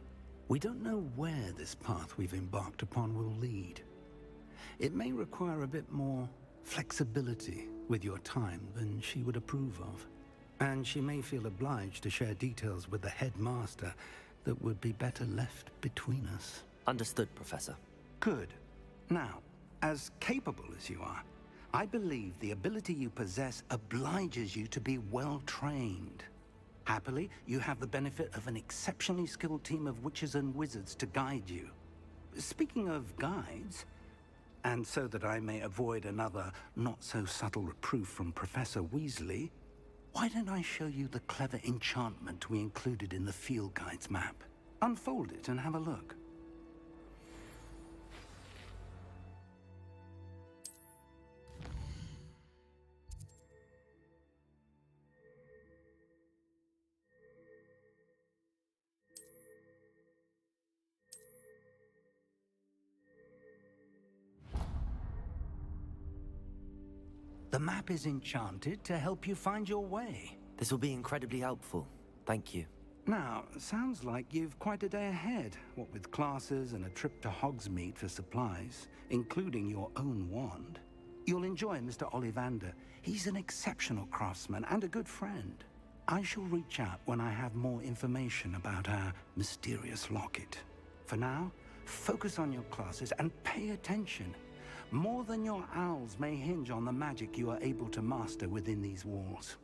We don't know where this path we've embarked upon will lead. It may require a bit more flexibility with your time than she would approve of. And she may feel obliged to share details with the headmaster that would be better left between us. Understood, Professor. Good. Now, as capable as you are, I believe the ability you possess obliges you to be well trained. Happily, you have the benefit of an exceptionally skilled team of witches and wizards to guide you. Speaking of guides, and so that I may avoid another not-so-subtle reproof from Professor Weasley, why don't I show you the clever enchantment we included in the field guide's map? Unfold it and have a look. The map is enchanted to help you find your way. This will be incredibly helpful. Thank you. Now, sounds like you've quite a day ahead, what with classes and a trip to Hogsmeade for supplies, including your own wand. You'll enjoy Mr. Ollivander. He's an exceptional craftsman and a good friend. I shall reach out when I have more information about our mysterious locket. For now, focus on your classes and pay attention. More than your owls may hinge on the magic you are able to master within these walls.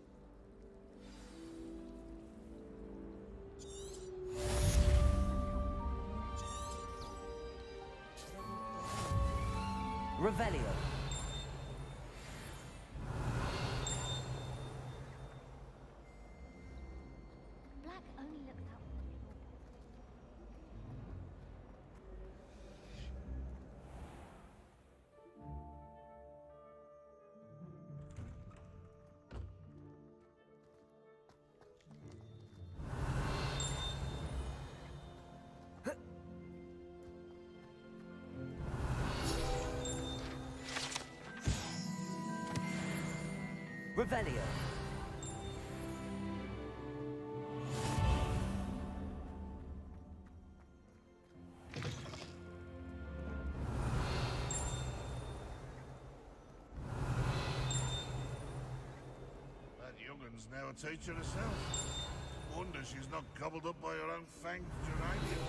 Revelio. Black only looks out. Revelio. That youngun's now a teacher herself. Wonder she's not gobbled up by her own fanged geranium.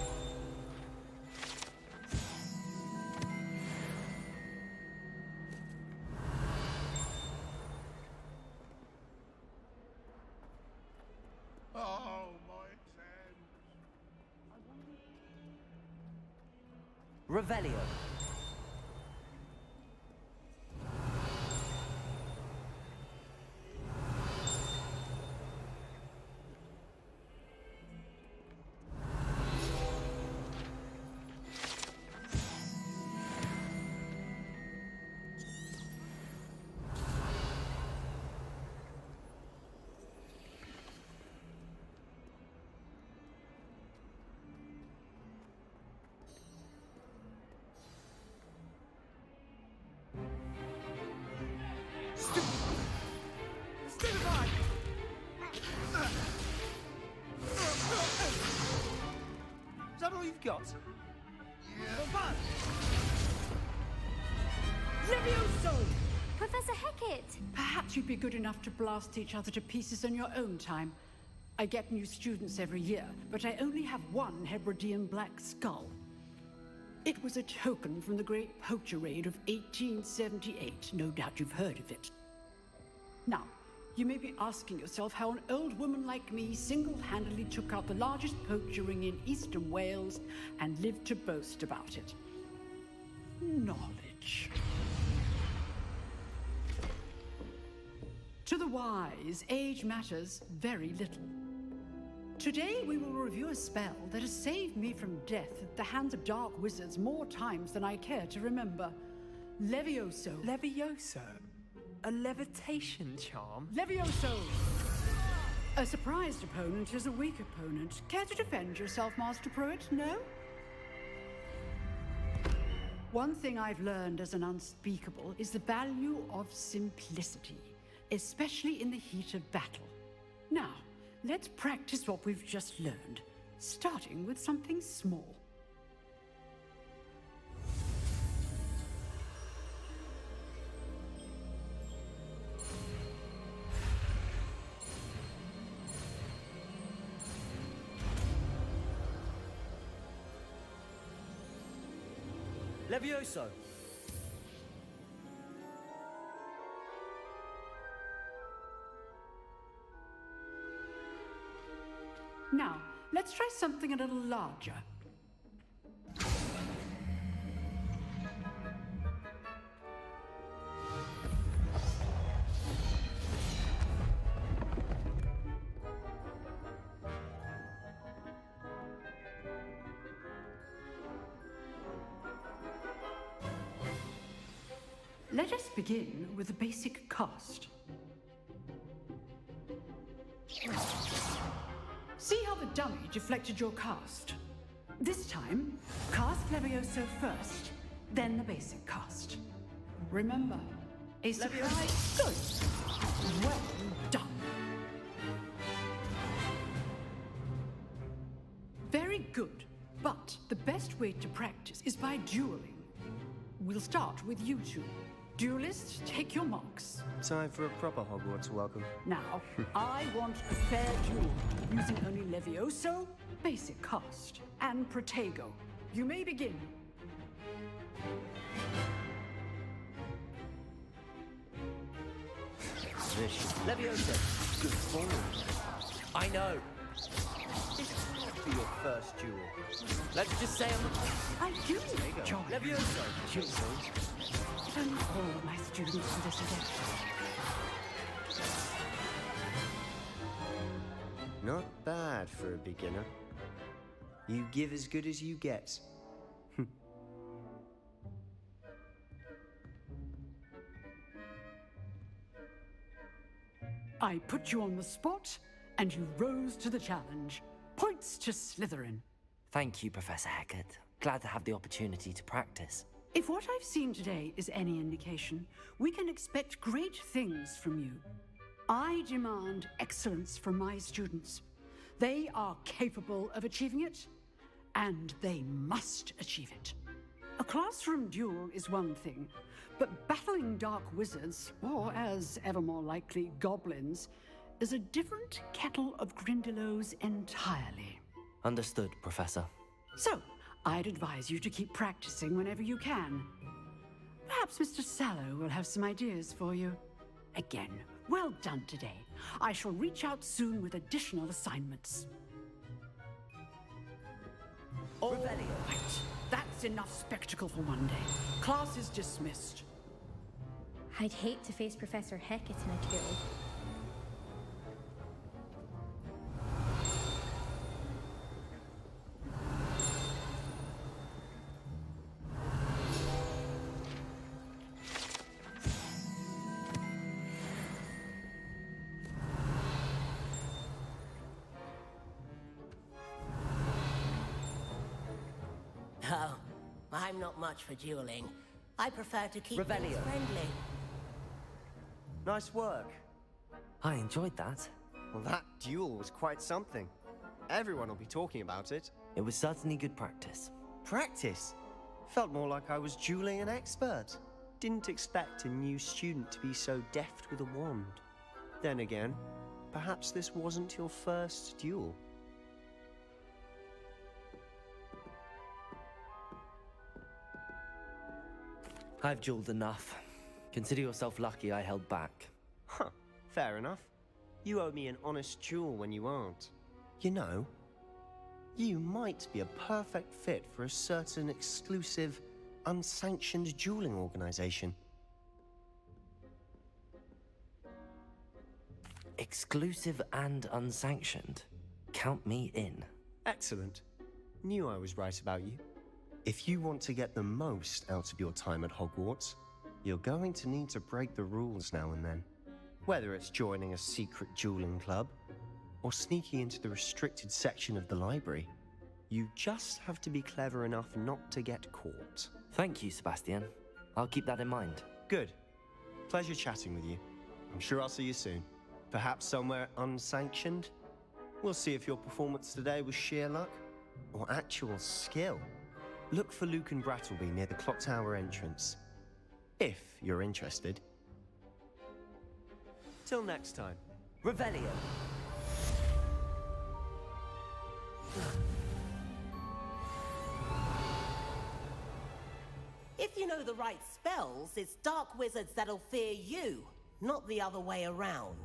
Oh, my exams. Revelio. Is that all you've got? Levioso! Professor Hecat! Perhaps you'd be good enough to blast each other to pieces on your own time. I get new students every year, but I only have one Hebridean black skull. It was a token from the Great Poacher Raid of 1878. No doubt you've heard of it. Now, you may be asking yourself how an old woman like me single-handedly took out the largest poacher ring in eastern Wales and lived to boast about it. Knowledge. To the wise, age matters very little. Today we will review a spell that has saved me from death at the hands of dark wizards more times than I care to remember. Levioso. Levioso? A levitation charm? Levioso! A surprised opponent is a weak opponent. Care to defend yourself, Master Pruitt? No? One thing I've learned as an unspeakable is the value of simplicity, especially in the heat of battle. Now, let's practice what we've just learned, starting with something small. Levioso! Now, let's try something a little larger. Let us begin with the basic cast. See how the dummy deflected your cast? This time, cast Levioso first, then the basic cast. Remember, a surprise. Good. Well done. Very good. But the best way to practice is by dueling. We'll start with you two. Duelists, take your marks. Time for a proper Hogwarts welcome. Now, I want a fair duel, using only Levioso, basic cast, and Protego. You may begin. Levioso! Good form. I know. This could be your first duel. Let's just say I'm I do enjoy Levioso! duels. And all my students to this event. Not bad for a beginner. You give as good as you get. I put you on the spot, and you rose to the challenge. Points to Slytherin. Thank you, Professor Hecat. Glad to have the opportunity to practice. If what I've seen today is any indication, we can expect great things from you. I demand excellence from my students. They are capable of achieving it, and they must achieve it. A classroom duel is one thing, but battling dark wizards, or as ever more likely, goblins, is a different kettle of Grindylows entirely. Understood, Professor. So, I'd advise you to keep practicing whenever you can. Perhaps Mr. Sallow will have some ideas for you. Again, well done today. I shall reach out soon with additional assignments. All right, that's enough spectacle for one day. Class is dismissed. I'd hate to face Professor Hecat in a duel. Oh, I'm not much for dueling. I prefer to keep Revelio. things friendly. Nice work. I enjoyed that. Well, that duel was quite something. Everyone will be talking about it. It was certainly good practice. Practice? Felt more like I was dueling an expert. Didn't expect a new student to be so deft with a wand. Then again, perhaps this wasn't your first duel. I've dueled enough. Consider yourself lucky I held back. Huh, fair enough. You owe me an honest duel when you aren't. You know, you might be a perfect fit for a certain exclusive, unsanctioned dueling organization. Exclusive and unsanctioned. Count me in. Excellent. Knew I was right about you. If you want to get the most out of your time at Hogwarts, you're going to need to break the rules now and then. Whether it's joining a secret dueling club, or sneaking into the restricted section of the library. You just have to be clever enough not to get caught. Thank you, Sebastian. I'll keep that in mind. Good. Pleasure chatting with you. I'm sure I'll see you soon. Perhaps somewhere unsanctioned? We'll see if your performance today was sheer luck or actual skill. Look for Luke and Brattleby near the clock tower entrance. If you're interested. Till next time. Revelio. If you know the right spells, it's dark wizards that'll fear you, not the other way around.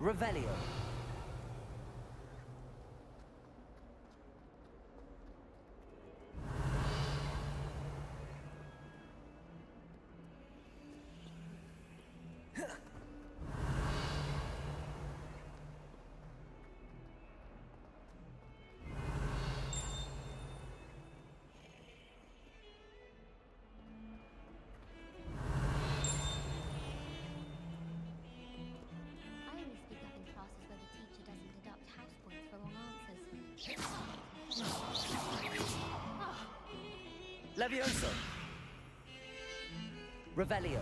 Revelio. Levioso. Revelio.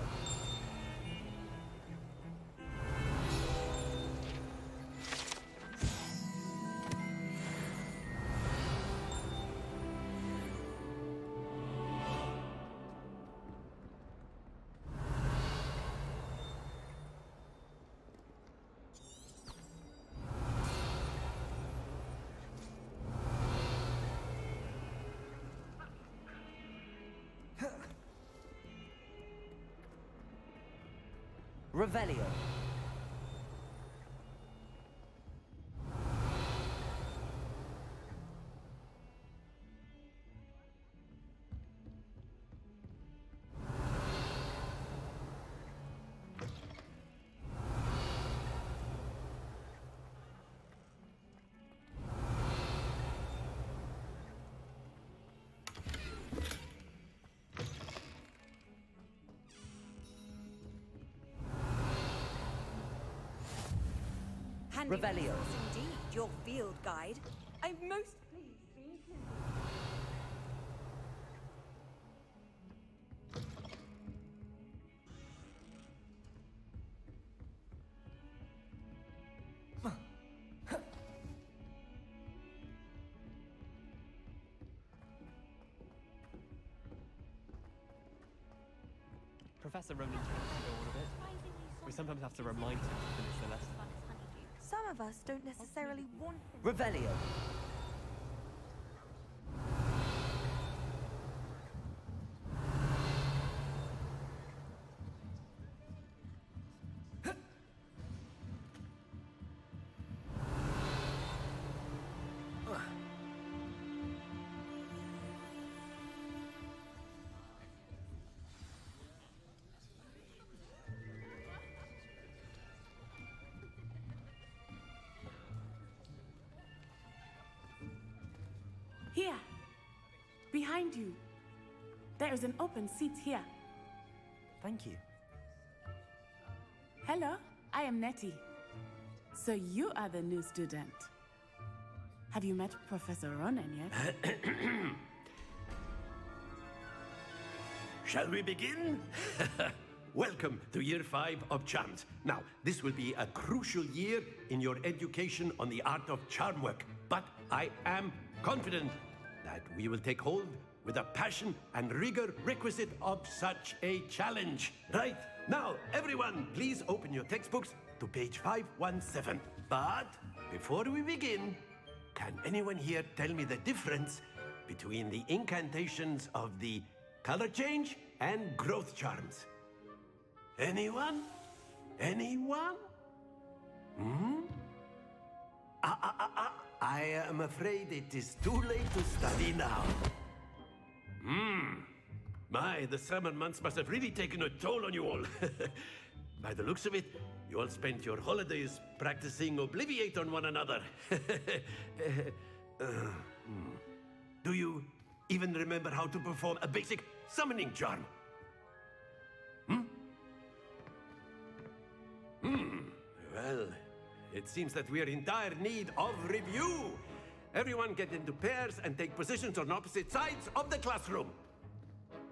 Revelio. Revelio. Indeed, your field guide. I'm most pleased to include Professor Ronan tends to go on a bit. We sometimes have to remind him to finish the lesson. Some of us don't necessarily want him. Revelio. Here, behind you. There is an open seat here. Thank you. Hello, I am Nettie. So you are the new student. Have you met Professor Ronan yet? Shall we begin? Welcome to Year 5 of Charms. Now, this will be a crucial year in your education on the art of charm work, but I am confident that we will take hold with the passion and rigor requisite of such a challenge. Right, now, everyone, please open your textbooks to page 517. But before we begin, can anyone here tell me the difference between the incantations of the color change and growth charms? Anyone? Anyone? I am afraid it is too late to study now. My, the summer months must have really taken a toll on you all. By the looks of it, you all spent your holidays practicing Obliviate on one another. Do you even remember how to perform a basic summoning charm? Well, it seems that we're in dire need of review. Everyone get into pairs and take positions on opposite sides of the classroom.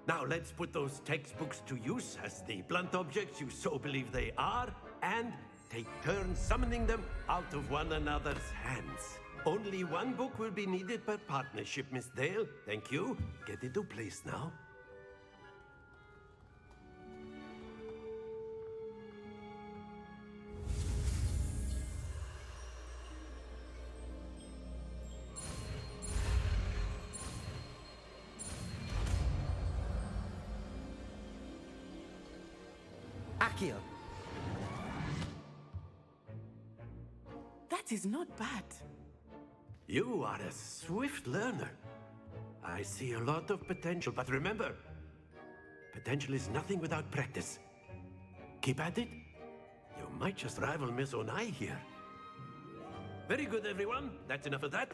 Now let's put those textbooks to use as the blunt objects you so believe they are, and take turns summoning them out of one another's hands. Only one book will be needed per partnership, Miss Dale. Thank you. Get into place now. Accio. That is not bad. You are a swift learner. I see a lot of potential, but remember, potential is nothing without practice. Keep at it. You might just rival Miss Onai here. Very good, everyone. That's enough of that.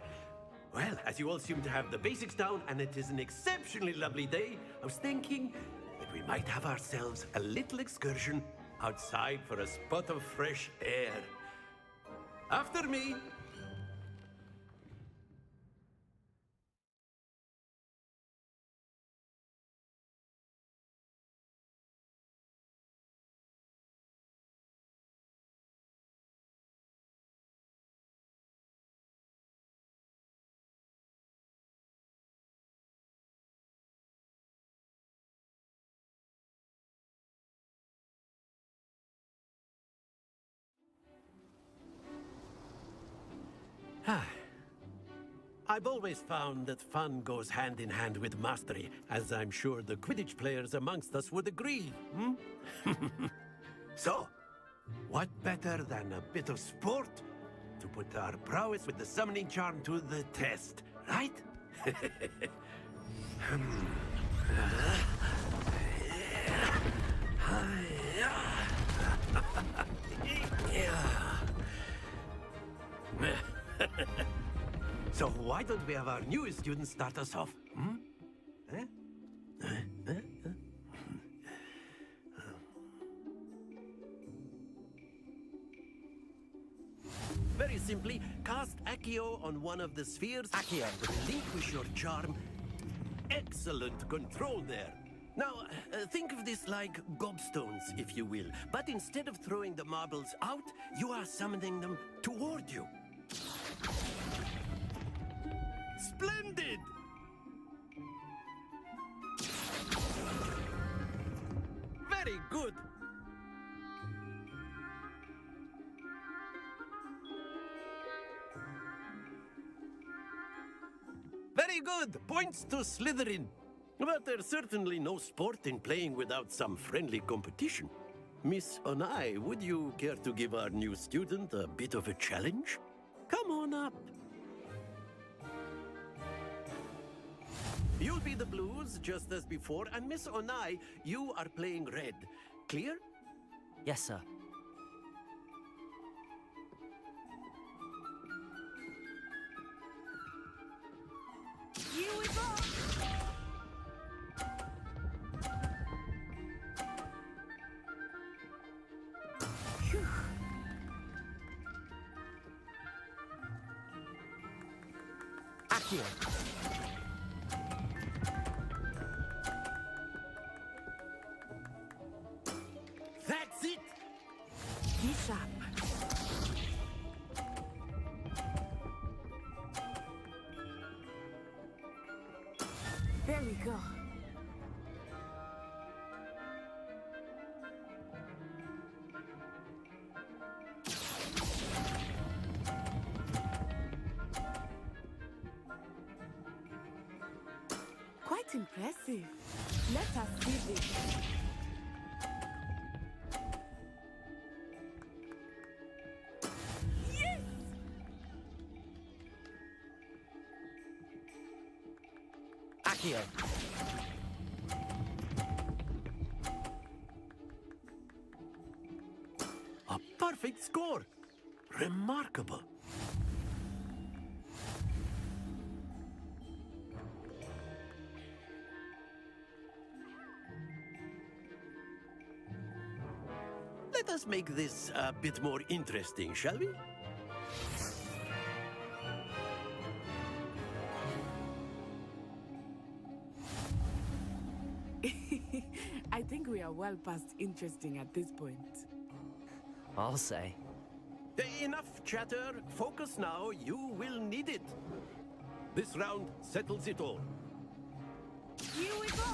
Well, as you all seem to have the basics down, and it is an exceptionally lovely day, I was thinking that we might have ourselves a little excursion outside for a spot of fresh air. After me. I've always found that fun goes hand in hand with mastery, as I'm sure the Quidditch players amongst us would agree. So, what better than a bit of sport to put our prowess with the summoning charm to the test, right? So why don't we have our newest student start us off? Very simply, cast Accio on one of the spheres. Accio. Relinquish your charm. Excellent control there. Now, think of this like gobstones, if you will. But instead of throwing the marbles out, you are summoning them toward you. Splendid! Very good. Very good. Points to Slytherin. But there's certainly no sport in playing without some friendly competition. Miss Onai, would you care to give our new student a bit of a challenge? Come on up. You'll be the blues, just as before, and Miss Onai, you are playing red. Clear? Yes, sir. Here we go! Phew. Accio. That's it! Be sharp. There we go. Quite impressive. Let us see this. Yes! Accio. A perfect score! Remarkable. Let us make this a bit more interesting, shall we? I think we are well past interesting at this point. I'll say. Enough chatter. Focus now. You will need it. This round settles it all. Here we go!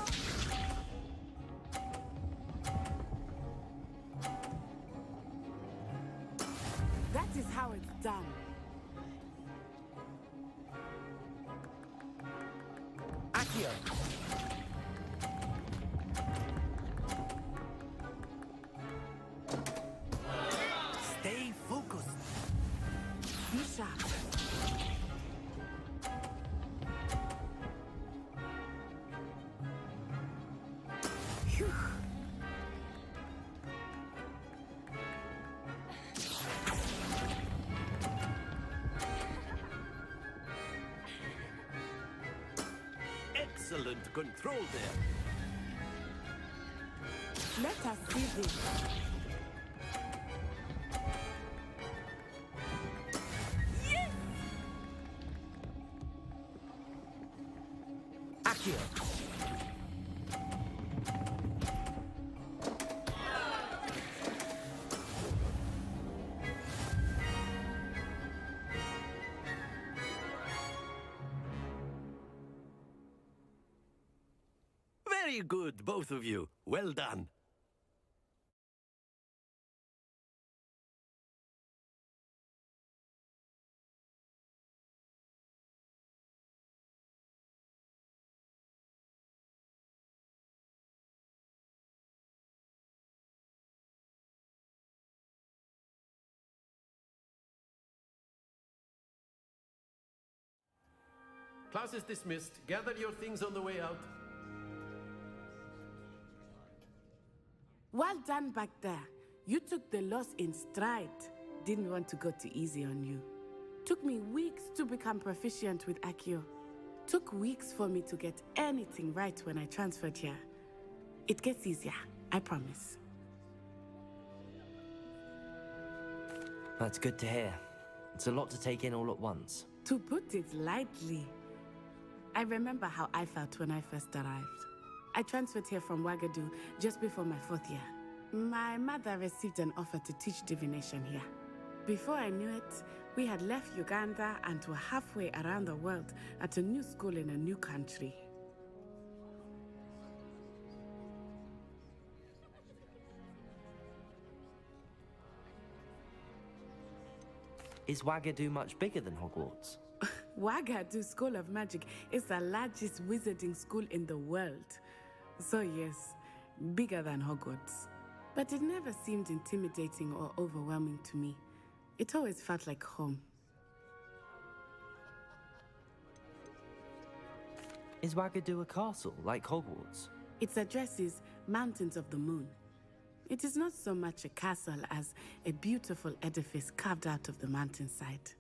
That is how it's done. Accio! Stay focused. Be sharp. Phew. Excellent control there. Let us see this. Yes! Accio! Very good, both of you. Well done. Class is dismissed. Gather your things on the way out. Well done back there. You took the loss in stride. Didn't want to go too easy on you. Took me weeks to become proficient with Accio. Took weeks for me to get anything right when I transferred here. It gets easier, I promise. That's good to hear. It's a lot to take in all at once. To put it lightly, I remember how I felt when I first arrived. I transferred here from Wagadu just before my 4th year. My mother received an offer to teach divination here. Before I knew it, we had left Uganda and were halfway around the world at a new school in a new country. Is Wagadu much bigger than Hogwarts? Wagadu School of Magic is the largest wizarding school in the world. So yes, bigger than Hogwarts. But it never seemed intimidating or overwhelming to me. It always felt like home. Is Wagadu a castle, like Hogwarts? Its address is Mountains of the Moon. It is not so much a castle as a beautiful edifice carved out of the mountainside.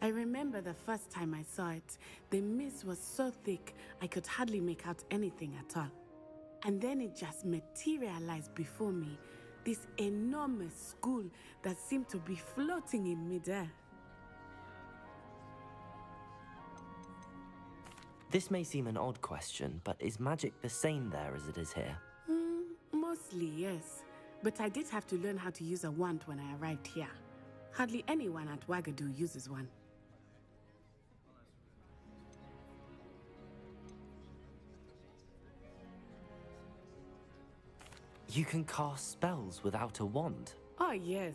I remember the first time I saw it, the mist was so thick I could hardly make out anything at all. And then it just materialized before me, this enormous school that seemed to be floating in midair. This may seem an odd question, but is magic the same there as it is here? Mostly, yes. But I did have to learn how to use a wand when I arrived here. Hardly anyone at Wagadu uses one. You can cast spells without a wand? Oh, yes.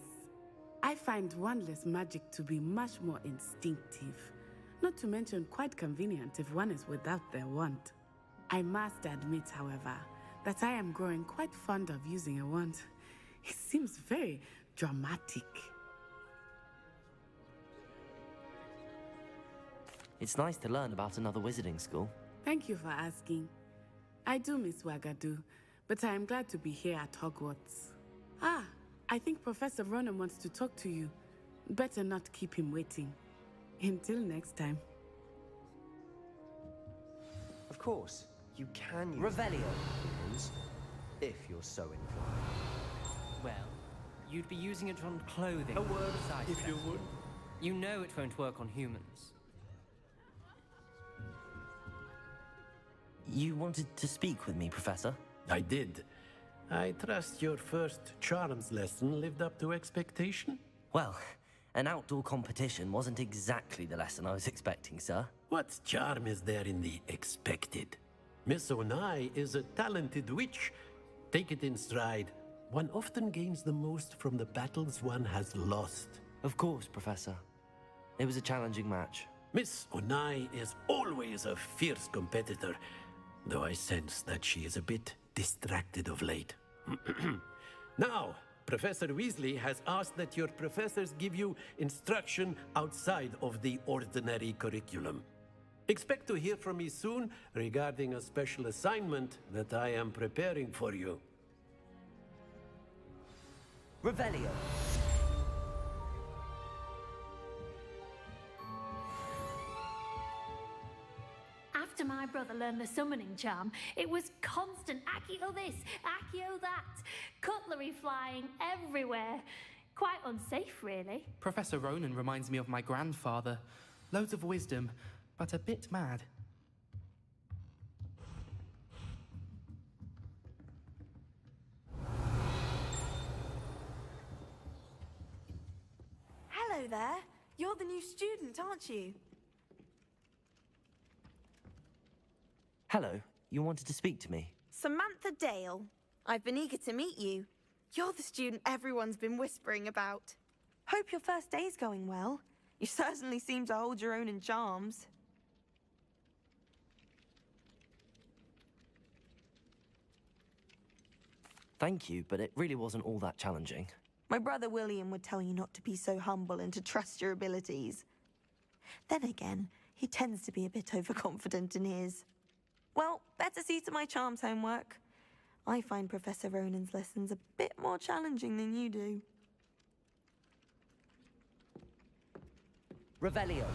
I find wandless magic to be much more instinctive. Not to mention quite convenient if one is without their wand. I must admit, however, that I am growing quite fond of using a wand. It seems very dramatic. It's nice to learn about another wizarding school. Thank you for asking. I do miss Wagadu, but I am glad to be here at Hogwarts. Ah, I think Professor Ronan wants to talk to you. Better not keep him waiting. Until next time. Of course, you can use Revelio. if you're so inclined. Well, you'd be using it on clothing. A word, besides if you that. would. You know it won't work on humans. You wanted to speak with me, Professor? I did. I trust your first charms lesson lived up to expectation? Well, an outdoor competition wasn't exactly the lesson I was expecting, sir. What charm is there in the expected? Miss Onai is a talented witch. Take it in stride. One often gains the most from the battles one has lost. Of course, Professor. It was a challenging match. Miss Onai is always a fierce competitor, though I sense that she is a bit distracted of late. Now, Professor Weasley has asked that your professors give you instruction outside of the ordinary curriculum. Expect to hear from me soon regarding a special assignment that I am preparing for you. Revelio. After my brother learned the summoning charm, it was constant Accio this, Accio that, cutlery flying everywhere. Quite unsafe, really. Professor Ronan reminds me of my grandfather. Loads of wisdom, but a bit mad. Hello there. You're the new student, aren't you? Hello, you wanted to speak to me? Samantha Dale. I've been eager to meet you. You're the student everyone's been whispering about. Hope your first day's going well. You certainly seem to hold your own in charms. Thank you, but it really wasn't all that challenging. My brother William would tell you not to be so humble and to trust your abilities. Then again, he tends to be a bit overconfident in his. Well, better see to my charms homework. I find Professor Ronan's lessons a bit more challenging than you do. Revelio.